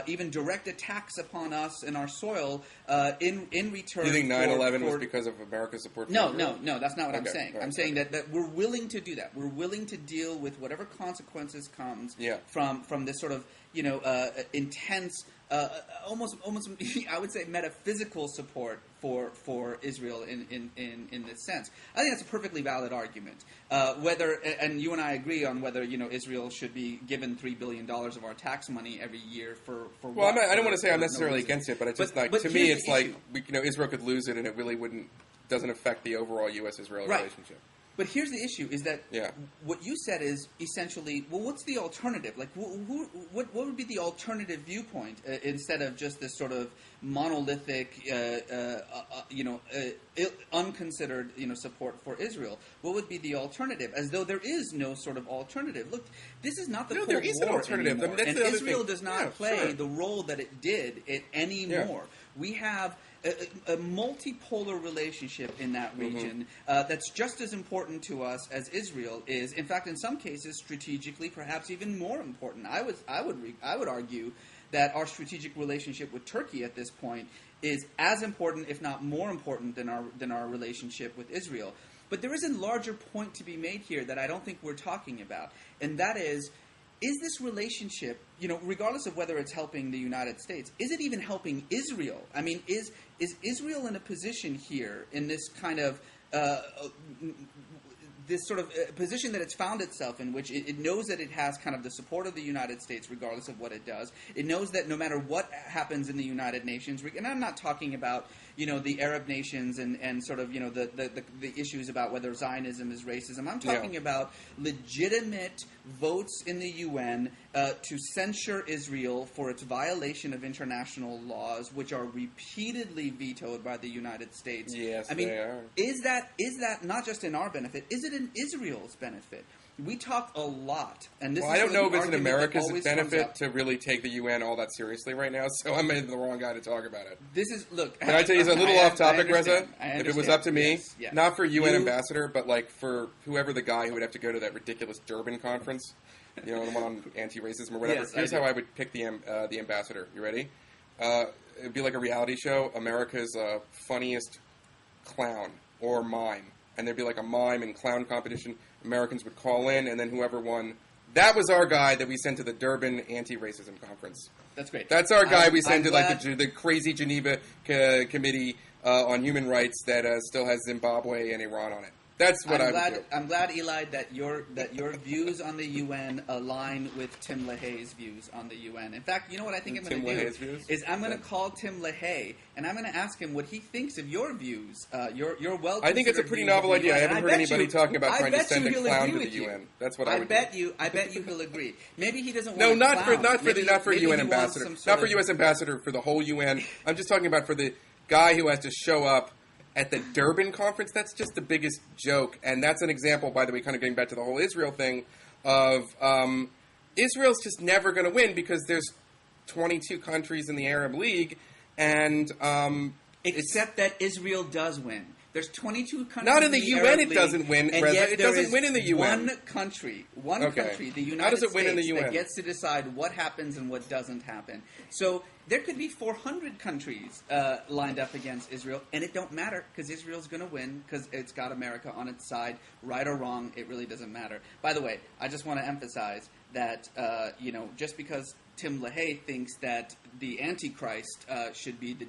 even direct attacks upon us and our soil in return. You think 9/11 was because of America's support for Israel? No, that's not what I'm saying. Right, I'm saying that we're willing to do that. We're willing to deal with whatever consequences comes from this sort of intense, almost I would say metaphysical support for Israel in this sense. I think that's a perfectly valid argument. Whether, and you and I agree on whether Israel should be given $3 billion of our tax money every year for. Well, I don't want to say I'm necessarily against it, but it's just to me it's like Israel could lose it and it really doesn't affect the overall U.S.-Israel relationship. But here's the issue: is that what you said is essentially, well, what's the alternative? Like, what would be the alternative viewpoint instead of just this sort of monolithic, unconsidered, support for Israel? What would be the alternative? As though there is no sort of alternative. Look, this is not the Cold War there is an alternative. anymore, and Israel does not play the role that it did anymore. We have a multipolar relationship in that region that's just as important to us as Israel is. In fact, in some cases, strategically, perhaps even more important. I would argue that our strategic relationship with Turkey at this point is as important, if not more important, than our relationship with Israel. But there is a larger point to be made here that I don't think we're talking about, and that is this relationship, regardless of whether it's helping the United States, is it even helping Israel? I mean, is Israel in a position here, in this kind of this sort of position that it's found itself in, which it knows that it has kind of the support of the United States regardless of what it does. It knows that no matter what happens in the United Nations, and I'm not talking about the Arab nations and sort of the issues about whether Zionism is racism. I'm talking about legitimate votes in the UN to censure Israel for its violation of international laws, which are repeatedly vetoed by the United States. Yes, I mean, they are. Is that not just in our benefit? Is it in Israel's benefit? We talk a lot, and this. Well, I don't know if it's in America's benefit to really take the UN all that seriously right now. So I'm the wrong guy to talk about it. This is look. Can I tell you, it's a little off topic, Reza? If it was up to me, yes. Not for UN ambassador, but like for whoever the guy who would have to go to that ridiculous Durban conference, the one on anti-racism or whatever. Yes, here's how I would pick the ambassador. You ready? It'd be like a reality show. America's funniest clown or mime. And there'd be like a mime and clown competition, Americans would call in, and then whoever won. That was our guy that we sent to the Durban Anti-Racism Conference. That's great. That's our guy we sent to the crazy Geneva Committee on Human Rights that still has Zimbabwe and Iran on it. That's what I would do. I'm glad, Eli, that your views on the UN align with Tim LaHaye's views on the UN. In fact, you know what I think I'm going to do is I'm going to call Tim LaHaye and I'm going to ask him what he thinks of your views. Your well. I think it's a pretty novel idea. I haven't heard anybody talking about trying to send a clown to the UN. That's what I would do. I bet you he'll agree. Maybe he doesn't want. No, not for UN ambassador. Not for U.S. ambassador for the whole UN. I'm just talking about for the guy who has to show up at the Durban conference. That's just the biggest joke. And that's an example, by the way, kind of getting back to the whole Israel thing, of Israel's just never going to win because there's 22 countries in the Arab League, and except that Israel does win. There's 22 countries. Not in the UN. Arab it League, doesn't win. And Reza. yet It doesn't win in the UN. One country, the United How does it States, win in the UN? that gets to decide what happens and what doesn't happen. So there could be 400 countries lined up against Israel, and it don't matter because Israel's going to win because it's got America on its side. Right or wrong, it really doesn't matter. By the way, I just want to emphasize that just because Tim LaHaye thinks that the Antichrist should be the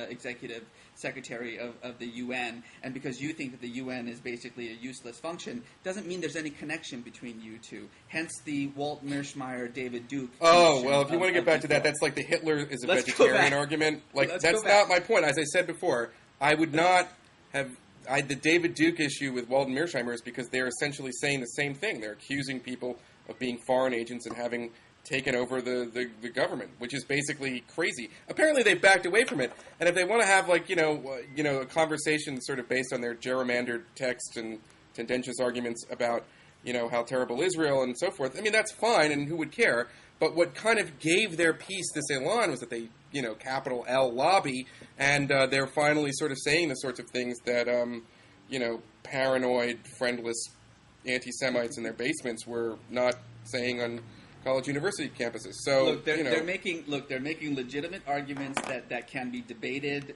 executive secretary of the UN, and because you think that the UN is basically a useless function, doesn't mean there's any connection between you two. Hence the Walt Mearsheimer, David Duke. Oh, well, if you want to get back to that, that's like the Hitler is a vegetarian argument. Like, that's not my point. As I said before, I would not have... the David Duke issue with Walt and Mearsheimer is because they're essentially saying the same thing. They're accusing people of being foreign agents and having taken over the government, which is basically crazy. Apparently, they've backed away from it. And if they want to have a conversation sort of based on their gerrymandered text and tendentious arguments about how terrible Israel and so forth, I mean that's fine, and who would care? But what kind of gave their piece this elan was that they capital L lobby, and they're finally sort of saying the sorts of things that paranoid, friendless anti-Semites in their basements were not saying on college university campuses. So they're making legitimate arguments that can be debated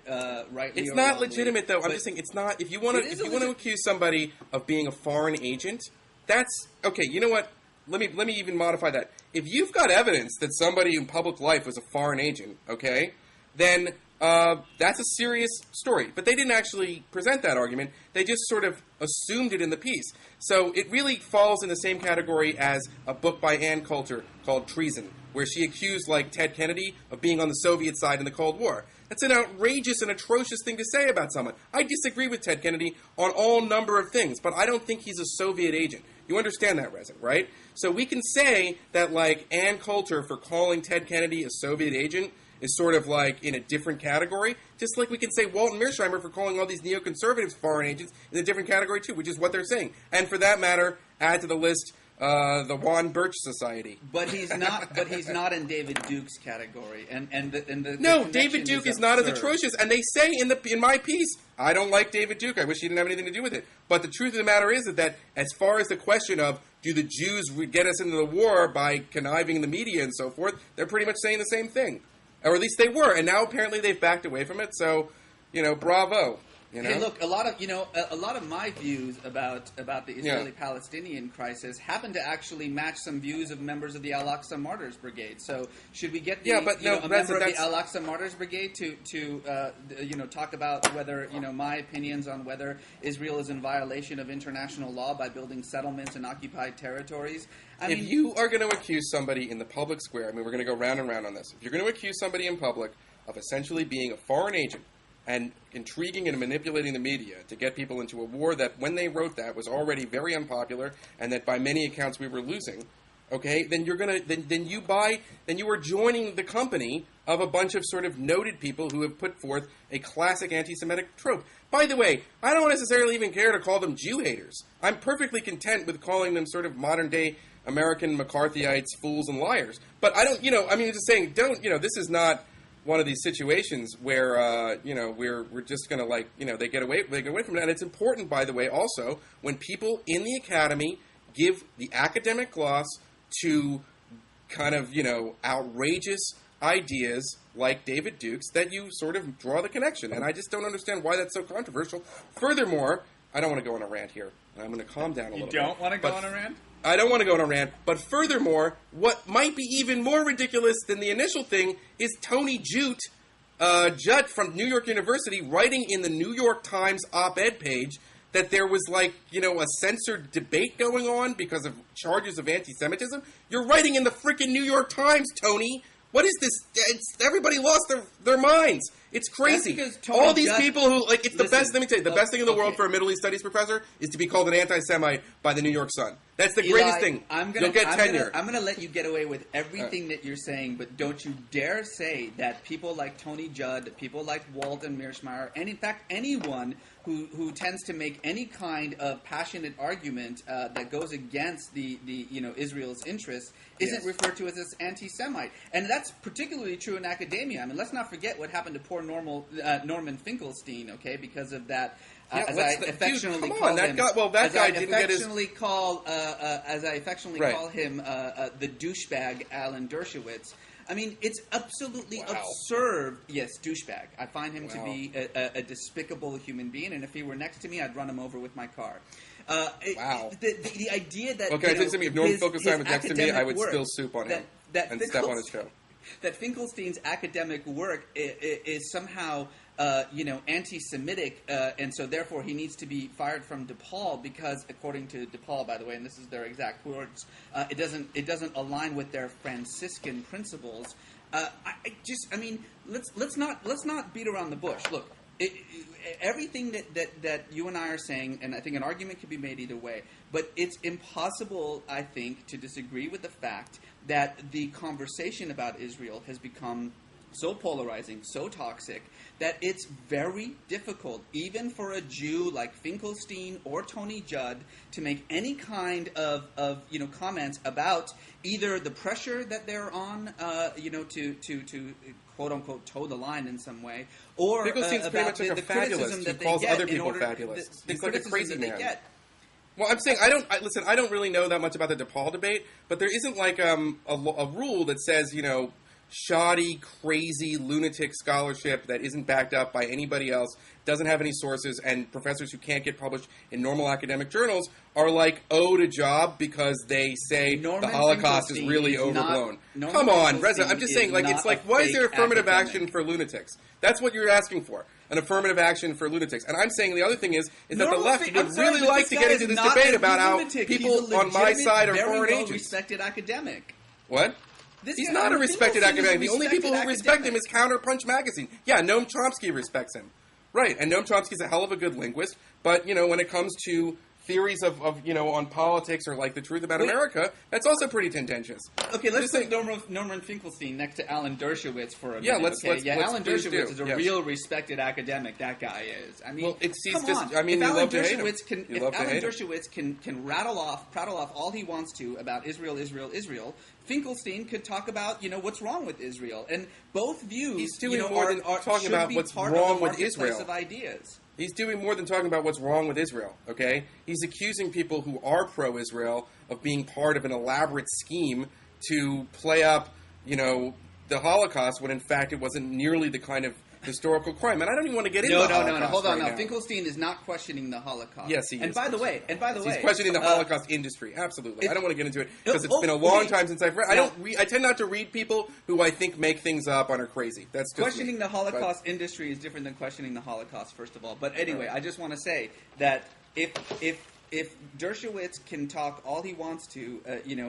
rightly. It's or not wrongly, legitimate though. I'm just saying it's not. If you want to accuse somebody of being a foreign agent, that's okay. You know what? Let me even modify that. If you've got evidence that somebody in public life was a foreign agent, okay, then that's a serious story. But they didn't actually present that argument. They just sort of assumed it in the piece. So it really falls in the same category as a book by Ann Coulter called Treason, where she accused, like, Ted Kennedy of being on the Soviet side in the Cold War. That's an outrageous and atrocious thing to say about someone. I disagree with Ted Kennedy on all number of things, but I don't think he's a Soviet agent. You understand that, Reza, right? So we can say that, like, Ann Coulter, for calling Ted Kennedy a Soviet agent, is sort of like in a different category, just like we can say Walt and Mearsheimer for calling all these neoconservatives foreign agents in a different category too, which is what they're saying. And for that matter, add to the list the Juan Birch Society. But he's not. But he's not in David Duke's category. No, David Duke is not as atrocious. And they say in my piece, I don't like David Duke. I wish he didn't have anything to do with it. But the truth of the matter is that as far as the question of do the Jews get us into the war by conniving in the media and so forth, they're pretty much saying the same thing. Or at least they were, and now apparently they've backed away from it. So, bravo. Hey, look, a lot of my views about the Israeli-Palestinian crisis happen to actually match some views of members of the Al-Aqsa Martyrs Brigade. So, should we get a member of the Al-Aqsa Martyrs Brigade to talk about whether my opinions on whether Israel is in violation of international law by building settlements in occupied territories? If you are going to accuse somebody in the public square, we're going to go round and round on this. If you're going to accuse somebody in public of essentially being a foreign agent and intriguing and manipulating the media to get people into a war that, when they wrote that, was already very unpopular and that by many accounts we were losing, okay, then you are joining the company of a bunch of sort of noted people who have put forth a classic anti-Semitic trope. By the way, I don't necessarily even care to call them Jew haters. I'm perfectly content with calling them sort of modern-day American McCarthyites, fools and liars. But I don't, just saying, this is not one of these situations where, we're just going to they get away from it. And it's important, by the way, also, when people in the academy give the academic gloss to kind of, outrageous ideas like David Duke's, that you sort of draw the connection. And I just don't understand why that's so controversial. Furthermore, I don't want to go on a rant here. I'm going to calm down a little bit. You don't want to go on a rant? I don't want to go on a rant. But furthermore, what might be even more ridiculous than the initial thing is Tony Judt from New York University, writing in the New York Times op-ed page that there was, like, you know, a censored debate going on because of charges of anti-Semitism. You're writing in the freaking New York Times, Tony. What is this? Everybody lost their minds. It's crazy. All these people who, like, it's the best, let me tell you, the best thing in the world for a Middle East Studies professor is to be called an anti-Semite by the New York Sun. That's the greatest thing. You'll get tenure. I'm going to let you get away with everything that you're saying, but don't you dare say that people like Tony Judd, people like Walt and Mearsheimer, and in fact anyone who tends to make any kind of passionate argument that goes against the Israel's interests isn't referred to as anti-Semite. And that's particularly true in academia. I mean, let's not forget what happened to poor Norman Finkelstein, okay, because of that. As I affectionately call him, call him, the douchebag Alan Dershowitz. I mean, it's absolutely absurd. Yes, douchebag. I find him to be a despicable human being, and if he were next to me, I'd run him over with my car. The idea that I think if Norman Finkelstein was next to me, I would spill soup on him and step on his toe. That Finkelstein's academic work is somehow anti-Semitic, and so therefore he needs to be fired from DePaul because, according to DePaul, by the way, and this is their exact words, it doesn't align with their Franciscan principles. Let's not beat around the bush. Look, everything that you and I are saying, and I think an argument could be made either way, but it's impossible, I think, to disagree with the fact that the conversation about Israel has become so polarizing, so toxic, that it's very difficult, even for a Jew like Finkelstein or Tony Judd, to make any kind of comments about either the pressure that they're on, to quote unquote toe the line in some way, or about the criticism that they calls get other people in order, fabulous. the like a crazy man. They get. Well, I'm saying I don't really know that much about the DePaul debate, but there isn't like a rule that says, shoddy, crazy, lunatic scholarship that isn't backed up by anybody else, doesn't have any sources, and professors who can't get published in normal academic journals are like owed a job because they say the Holocaust is really overblown. Come on, Reza, I'm just saying, like, it's like, why is there affirmative action for lunatics? That's what you're asking for. An affirmative action for lunatics. And I'm saying the other thing is that the left would really like to get into this debate about how people on my side are foreign agents. Respected academic. What? He's not a respected academic. The only people who respect him is Counterpunch magazine. Yeah, Noam Chomsky respects him. Right, and Noam Chomsky's a hell of a good linguist, but, when it comes to theories of on politics or like the truth about America, that's also pretty contentious. Okay, let's put Norman Finkelstein next to Alan Dershowitz for a minute. Yeah, let's Alan Dershowitz is a real respected academic. That guy is. I mean, well, if Alan Dershowitz can prattle off all he wants to about Israel, Finkelstein could talk about what's wrong with Israel, and both views he's doing more than talking about what's wrong with Israel. Of ideas. He's doing more than talking about what's wrong with Israel, okay? He's accusing people who are pro-Israel of being part of an elaborate scheme to play up, the Holocaust when in fact it wasn't nearly the kind of historical crime. And I don't even want to get into the Holocaust. No. Hold on. Right now. Finkelstein is not questioning the Holocaust. Yes, he is. And by the way, he's questioning the Holocaust industry. Absolutely. I don't want to get into it because it's been a long time since I've read. I tend not to read people who I think make things up and are crazy. That's just questioning the Holocaust industry is different than questioning the Holocaust. First of all, but anyway, I just want to say that if Dershowitz can talk all he wants to,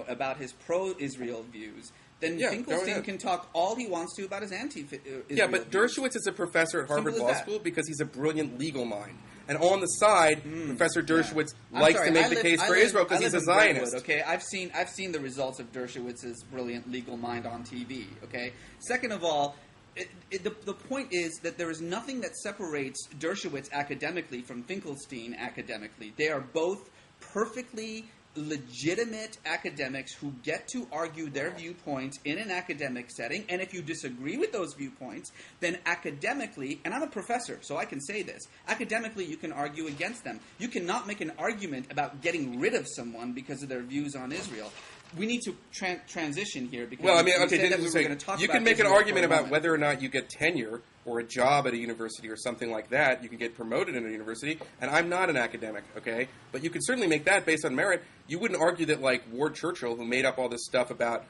about his pro-Israel views, then Finkelstein can talk all he wants to about his anti-Israel Yeah, but Dershowitz is a professor at Harvard Law School because he's a brilliant legal mind. And on the side, Professor Dershowitz likes to make the case for Israel because he's a Zionist. Okay, I've seen the results of Dershowitz's brilliant legal mind on TV. Okay, second of all, the point is that there is nothing that separates Dershowitz academically from Finkelstein academically. They are both perfectly legitimate academics who get to argue their viewpoints in an academic setting, and if you disagree with those viewpoints, then academically, and I'm a professor, so I can say this, academically you can argue against them. You cannot make an argument about getting rid of someone because of their views on Israel. we need to transition here because well, I mean, we okay, said that we were going to talk you about can make an Israel argument for a about moment. whether or not you get tenure or a job at a university or something like that. You can get promoted in a university, and I'm not an academic, okay? But you can certainly make that based on merit. You wouldn't argue that, like, Ward Churchill, who made up all this stuff about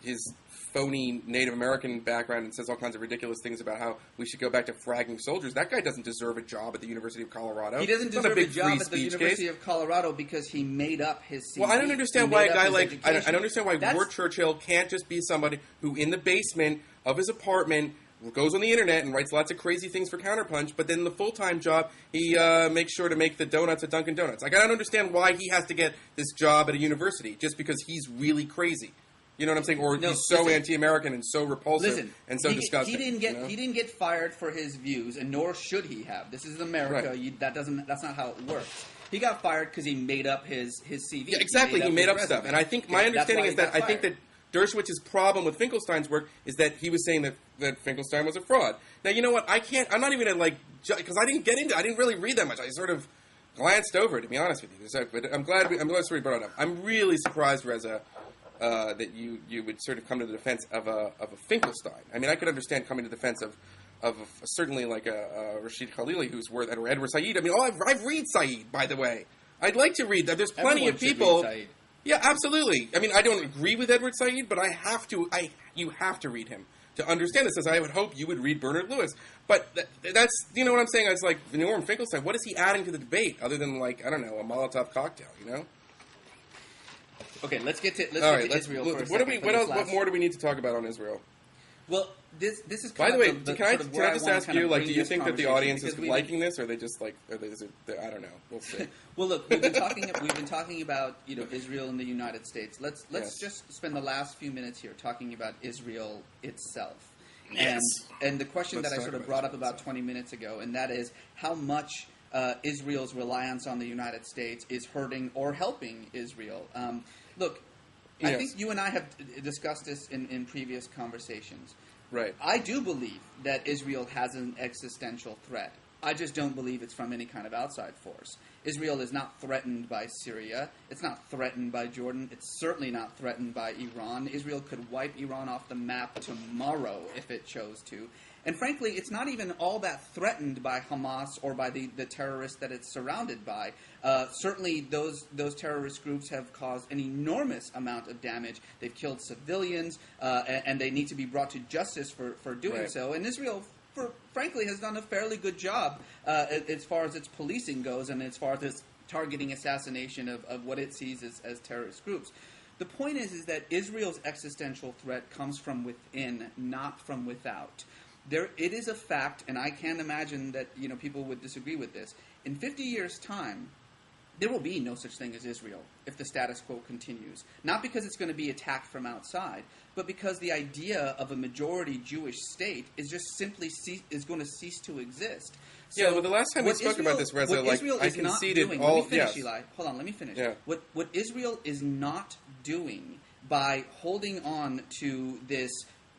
his phony Native American background and says all kinds of ridiculous things about how we should go back to fragging soldiers. That guy doesn't deserve a job at the University of Colorado. He doesn't It's not deserve a big job free at the speech University case. of Colorado because he made up his CV. Well, I don't understand He why made a up guy his like I education. don't understand why That's- Ward Churchill can't just be somebody who, in the basement of his apartment, goes on the internet and writes lots of crazy things for Counterpunch, but then in the full-time job, he makes sure to make the donuts at Dunkin' Donuts. Like, I don't understand why he has to get this job at a university just because he's really crazy. You know what I'm saying? Or he's so anti-American and so repulsive and so disgusting. He didn't get fired for his views, and nor should he have. This is America. Right. That's not how it works. He got fired because he made up his CV. Yeah, exactly. He made up his stuff. resume. And I think my understanding is that I think that Dershowitz's problem with Finkelstein's work is that he was saying that Finkelstein was a fraud. Now, you know what? I'm not even going to, because I didn't really read that much. I sort of glanced over it, to be honest with you. But I'm glad we brought it up. I'm really surprised, Reza, that you would sort of come to the defense of a Finkelstein. I mean, I could understand coming to the defense of certainly like a Rashid Khalili who's worth, or Edward Said. I mean, I've read Said, by the way. I'd like to read that. There's plenty Everyone of should people. read Said. Yeah, absolutely. I mean, I don't agree with Edward Said, but you have to read him to understand this. As I would hope you would read Bernard Lewis. But that's, you know what I'm saying? It's like Norm Finkelstein. What is he adding to the debate other than, like, I don't know, a Molotov cocktail? You know? Okay, let's get to Israel for a second. What more do we need to talk about on Israel? Well, this is By kind the way, of can I sort of where just wanna ask kind of you, like, bring do you this think that the conversation, audience is because liking this, or are they just like, I don't know. We'll see. Well, look, we've been talking about Israel and the United States. Let's just spend the last few minutes here talking about Israel itself. Yes. And the question Let's that I talk sort of about brought up Israel about 20 minutes ago, and that is how much Israel's reliance on the United States is hurting or helping Israel. Look, I Yes. think you and I have discussed this in previous conversations. Right. I do believe that Israel has an existential threat. I just don't believe it's from any kind of outside force. Israel is not threatened by Syria. It's not threatened by Jordan. It's certainly not threatened by Iran. Israel could wipe Iran off the map tomorrow if it chose to. And frankly, it's not even all that threatened by Hamas or by the terrorists that it's surrounded by. Certainly, those terrorist groups have caused an enormous amount of damage. They've killed civilians, and they need to be brought to justice for doing Right. so. And Israel, frankly, has done a fairly good job as far as its policing goes and as far as its targeting assassination of what it sees as terrorist groups. The point is that Israel's existential threat comes from within, not from without. It is a fact, and I can't imagine that people would disagree with this. In 50 years' time, there will be no such thing as Israel if the status quo continues. Not because it's going to be attacked from outside, but because the idea of a majority Jewish state is just simply is going to cease to exist. So Yeah, well, the last time we spoke about this, Reza, I conceded all... Let me finish, yes. Eli. Hold on, let me finish. Yeah. What Israel is not doing by holding on to this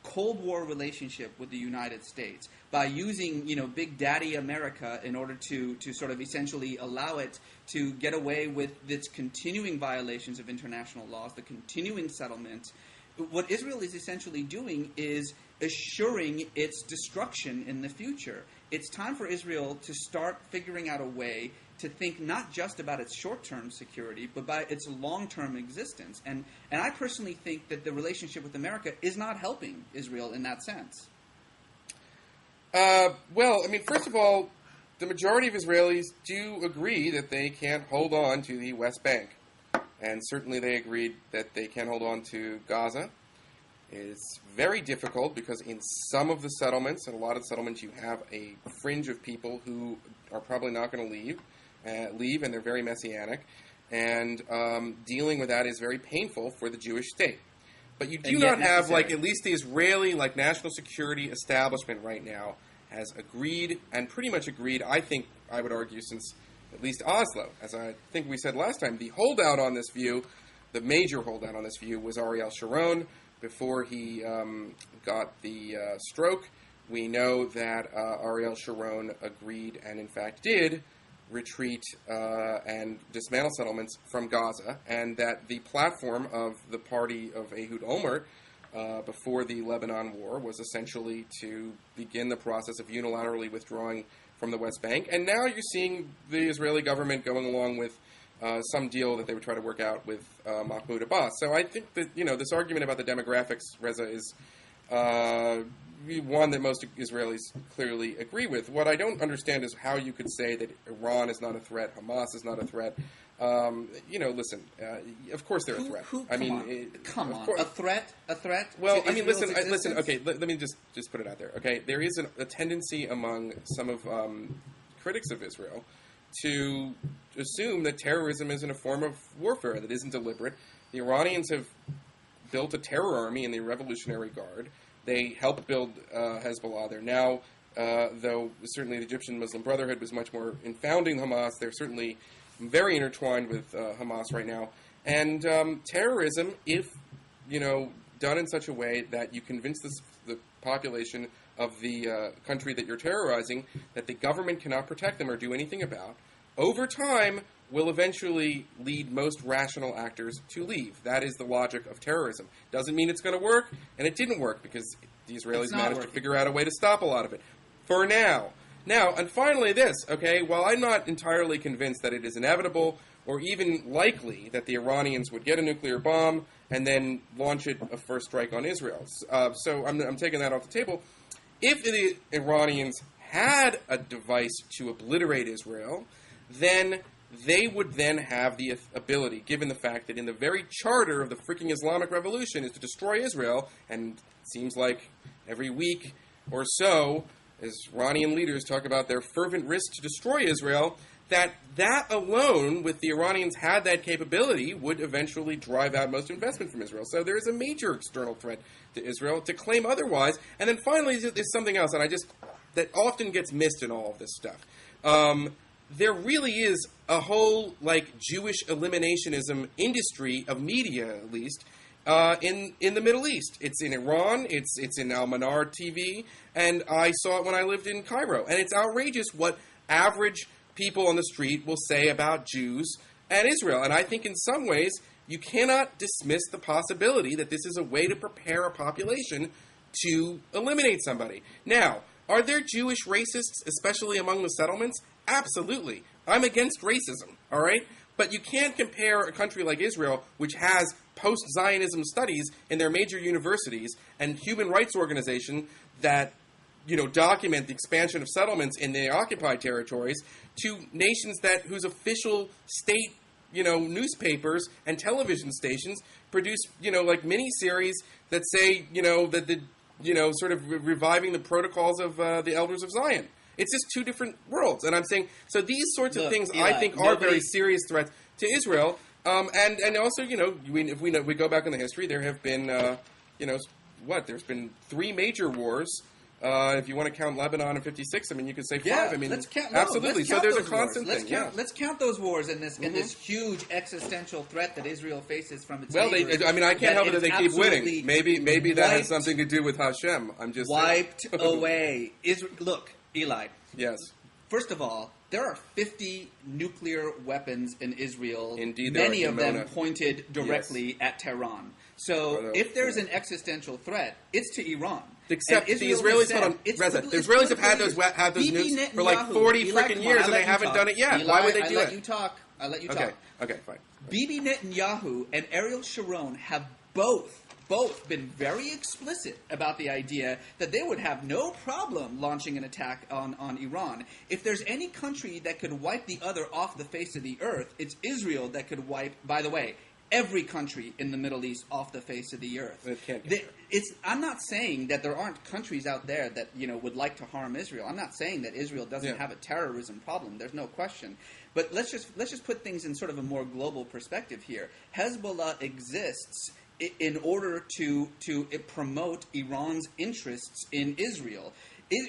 Cold War relationship with the United States, by using Big Daddy America in order to sort of essentially allow it to get away with its continuing violations of international laws, the continuing settlements. What Israel is essentially doing is assuring its destruction in the future. It's time for Israel to start figuring out a way to think not just about its short-term security, but by its long-term existence. And I personally think that the relationship with America is not helping Israel in that sense. Well, I mean, first of all, the majority of Israelis do agree that they can't hold on to the West Bank. And certainly they agreed that they can't hold on to Gaza. It's very difficult because in some of the settlements, and a lot of settlements, you have a fringe of people who are probably not going to leave, and they're very messianic. And dealing with that is very painful for the Jewish state. But you do not have, at least the Israeli, national security establishment right now has agreed, and pretty much agreed, I think, I would argue, since at least Oslo. As I think we said last time, the holdout on this view, the major holdout on this view, was Ariel Sharon. Before he got the stroke, we know that Ariel Sharon agreed, and in fact did, retreat and dismantle settlements from Gaza, and that the platform of the party of Ehud Olmert before the Lebanon War was essentially to begin the process of unilaterally withdrawing from the West Bank. And now you're seeing the Israeli government going along with some deal that they would try to work out with Mahmoud Abbas. So I think that, this argument about the demographics, Reza, is one that most Israelis clearly agree with. What I don't understand is how you could say that Iran is not a threat, Hamas is not a threat. Listen, of course they're a threat. Come on. A threat? Well, listen. Okay, let me just put it out there. Okay, there is a tendency among some of critics of Israel to assume that terrorism isn't a form of warfare, that isn't deliberate. The Iranians have built a terror army in the Revolutionary Guard. They helped build Hezbollah. They're now, though certainly the Egyptian Muslim Brotherhood was much more in founding Hamas, they're certainly very intertwined with Hamas right now. And terrorism, if, done in such a way that you convince the population of the country that you're terrorizing that the government cannot protect them or do anything about, over time will eventually lead most rational actors to leave. That is the logic of terrorism. Doesn't mean it's going to work, and it didn't work because the Israelis managed to figure out a way to stop a lot of it. For now. Now, and finally this, okay, while I'm not entirely convinced that it is inevitable or even likely that the Iranians would get a nuclear bomb and then launch a first strike on Israel. So I'm taking that off the table. If the Iranians had a device to obliterate Israel, then they would then have the ability, given the fact that in the very charter of the freaking Islamic Revolution is to destroy Israel, and it seems like every week or so, as Iranian leaders talk about their fervent risk to destroy Israel, that alone, with the Iranians had that capability, would eventually drive out most investment from Israel. So there is a major external threat to Israel. To claim otherwise, and then finally there's something else, and that often gets missed in all of this stuff. There really is a whole Jewish eliminationism industry of media, at least, in the Middle East. It's in Iran. It's in Al-Manar TV, and I saw it when I lived in Cairo. And it's outrageous what average people on the street will say about Jews and Israel. And I think in some ways you cannot dismiss the possibility that this is a way to prepare a population to eliminate somebody. Now, are there Jewish racists, especially among the settlements? Absolutely. I'm against racism, all right? But you can't compare a country like Israel, which has post-Zionism studies in their major universities and human rights organizations that, document the expansion of settlements in the occupied territories, to nations whose official state, newspapers and television stations produce, mini-series that say, that the, sort of reviving the protocols of the Elders of Zion. It's just two different worlds. And I'm saying, so these sorts of things, Eli, I think, are very serious threats to Israel. And also, if we go back in the history, there have been, there's been 3 major wars. If you want to count Lebanon in 56, you could say 5. Yeah, let's count. Absolutely. Let's count so there's those a constant wars. thing. Let's count those wars in this huge existential threat that Israel faces from its neighbors. I can't help it that they keep winning. Maybe that has something to do with Hashem. I'm just wiped away. Look, Eli. Yes. First of all, there are 50 nuclear weapons in Israel. Indeed, many of them pointed directly at Tehran. So if there's an existential threat, it's to Iran. Except the Israelis, the Israelis have had those nukes for 40 freaking years, and they haven't done it yet. Eli, why would they do it? I'll let you talk. Okay, fine. Bibi Netanyahu and Ariel Sharon have both been very explicit about the idea that they would have no problem launching an attack on Iran. If there's any country that could wipe the other off the face of the earth, it's Israel that could wipe, by the way, every country in the Middle East off the face of the earth. I'm not saying that there aren't countries out there that would like to harm Israel. I'm not saying that Israel doesn't have a terrorism problem. There's no question. But let's just put things in sort of a more global perspective here. Hezbollah exists in order to promote Iran's interests in Israel.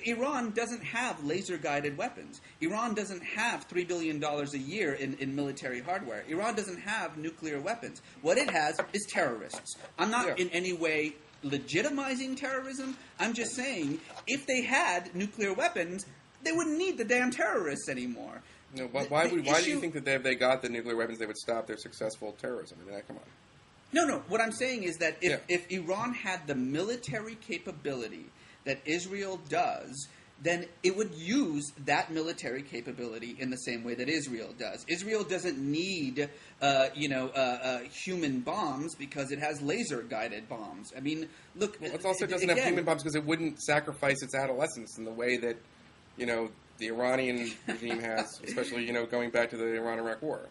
Iran doesn't have laser-guided weapons. Iran doesn't have $3 billion a year in military hardware. Iran doesn't have nuclear weapons. What it has is terrorists. I'm not in any way legitimizing terrorism. I'm just saying if they had nuclear weapons, they wouldn't need the damn terrorists anymore. No, why do you think that if they got the nuclear weapons, they would stop their successful terrorism? I mean, come on. No. What I'm saying is that if Iran had the military capability that Israel does, then it would use that military capability in the same way that Israel does. Israel doesn't need, human bombs because it has laser-guided bombs. I mean, look... Well, it also doesn't have human bombs because it wouldn't sacrifice its adolescents in the way that, the Iranian regime has, especially, going back to the Iran-Iraq war.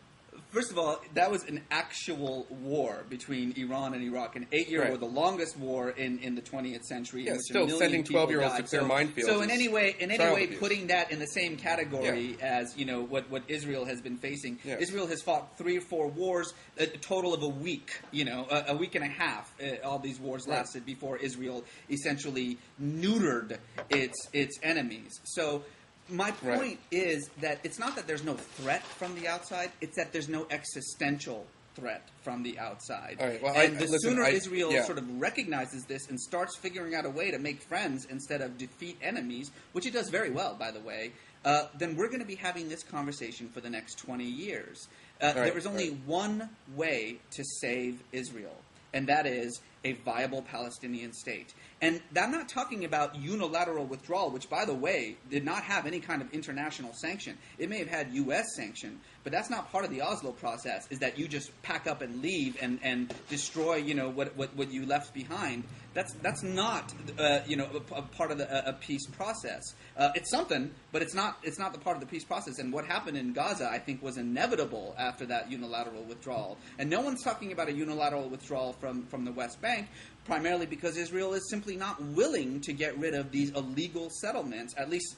First of all, that was an actual war between Iran and Iraq, an 8-year war, the longest war in the 20th century. Yeah, in which still sending 12-year-olds to clear minefields. So in any way, putting that in the same category as what Israel has been facing. Yeah. Israel has fought 3 or 4 wars, a total of a week. A week and a half. All these wars lasted before Israel essentially neutered its enemies. So. My point is that it's not that there's no threat from the outside, it's that there's no existential threat from the outside. All right, well, sooner Israel sort of recognizes this and starts figuring out a way to make friends instead of defeat enemies, which it does very well, by the way, then we're going to be having this conversation for the next 20 years. There is only one way to save Israel, and that is a viable Palestinian state. And I'm not talking about unilateral withdrawal, which, by the way, did not have any kind of international sanction. It may have had U.S. sanction, but that's not part of the Oslo process, is that you just pack up and leave and destroy, what you left behind. That's not, a part of a peace process. It's something, but it's not the part of the peace process. And what happened in Gaza, I think, was inevitable after that unilateral withdrawal. And no one's talking about a unilateral withdrawal from the West Bank, primarily because Israel is simply not willing to get rid of these illegal settlements, at least,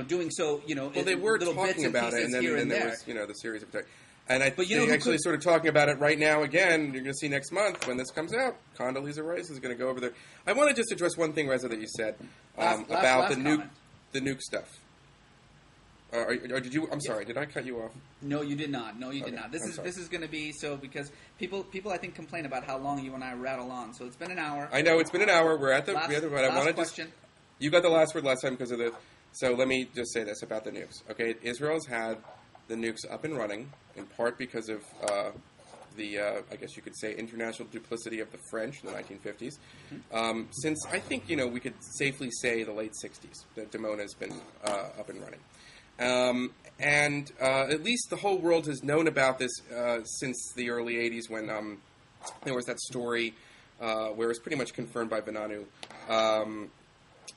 doing so, well, they were talking about it, and then there was, the series of attacks. And they're actually sort of talking about it right now again. You're going to see next month when this comes out. Condoleezza Rice is going to go over there. I want to just address one thing, Reza, that you said about the nuke stuff. Or did you? I'm sorry. Did I cut you off? No, you did not. No, you did not. This is going to be so because people I think complain about how long you and I rattle on. So it's been an hour. I know it's been an hour. We're at the last I want to question. You got the last word last time because of the. So let me just say this about the nukes. Okay, Israel's had the nukes up and running in part because of the I guess you could say international duplicity of the French in the 1950s. Since I think we could safely say the late 60s that Dimona has been up and running. And at least the whole world has known about this since the early 80s when there was that story where it's pretty much confirmed by Benanu,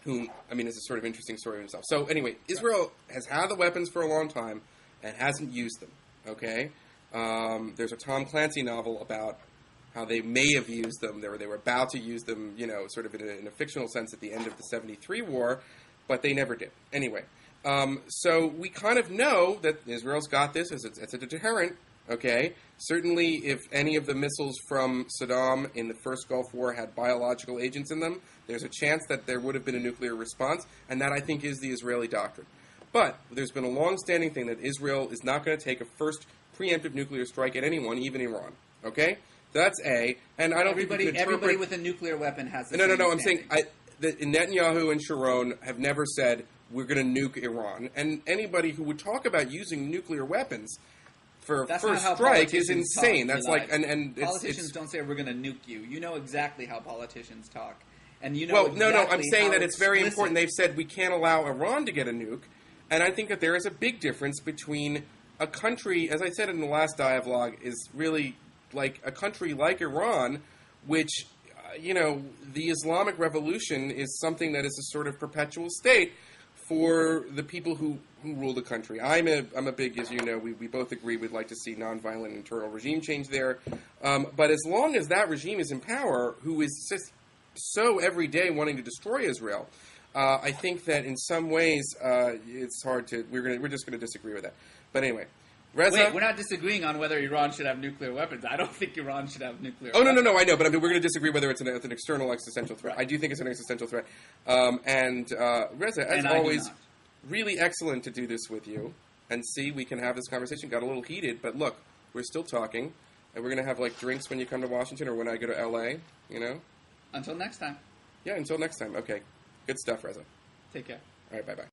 who, is a sort of interesting story himself. So anyway, Israel has had the weapons for a long time and hasn't used them, okay? There's a Tom Clancy novel about how they may have used them. They were about to use them, sort of in a fictional sense at the end of the 73 war, but they never did. Anyway. So we kind of know that Israel's got this as it's a deterrent, okay? Certainly if any of the missiles from Saddam in the first Gulf War had biological agents in them, there's a chance that there would have been a nuclear response, and that, I think, is the Israeli doctrine. But there's been a long-standing thing that Israel is not going to take a first preemptive nuclear strike at anyone, even Iran, okay? That's A, and I don't think everybody with a nuclear weapon has the No, I'm saying Netanyahu and Sharon have never said, we're going to nuke Iran. And anybody who would talk about using nuclear weapons for a first strike is insane. That's like, and politicians don't say we're going to nuke you. You know exactly how politicians talk, and I'm saying that it's very important. They've said we can't allow Iran to get a nuke, and I think that there is a big difference between a country, as I said in the last dialogue, is really like a country like Iran, which the Islamic Revolution is something that is a sort of perpetual state for the people who rule the country. I'm a big, as you know, we both agree we'd like to see nonviolent internal regime change there. But as long as that regime is in power, who is just so every day wanting to destroy Israel, I think that in some ways it's hard to. We're just going to disagree with that. But anyway. Reza? Wait, we're not disagreeing on whether Iran should have nuclear weapons. I don't think Iran should have nuclear weapons. No, I know, but we're going to disagree whether it's an external existential threat. I do think it's an existential threat. Reza, as always, really excellent to do this with you. And see, we can have this conversation. Got a little heated, but look, we're still talking. And we're going to have, drinks when you come to Washington or when I go to L.A., Until next time. Yeah, until next time. Okay. Good stuff, Reza. Take care. All right, bye-bye.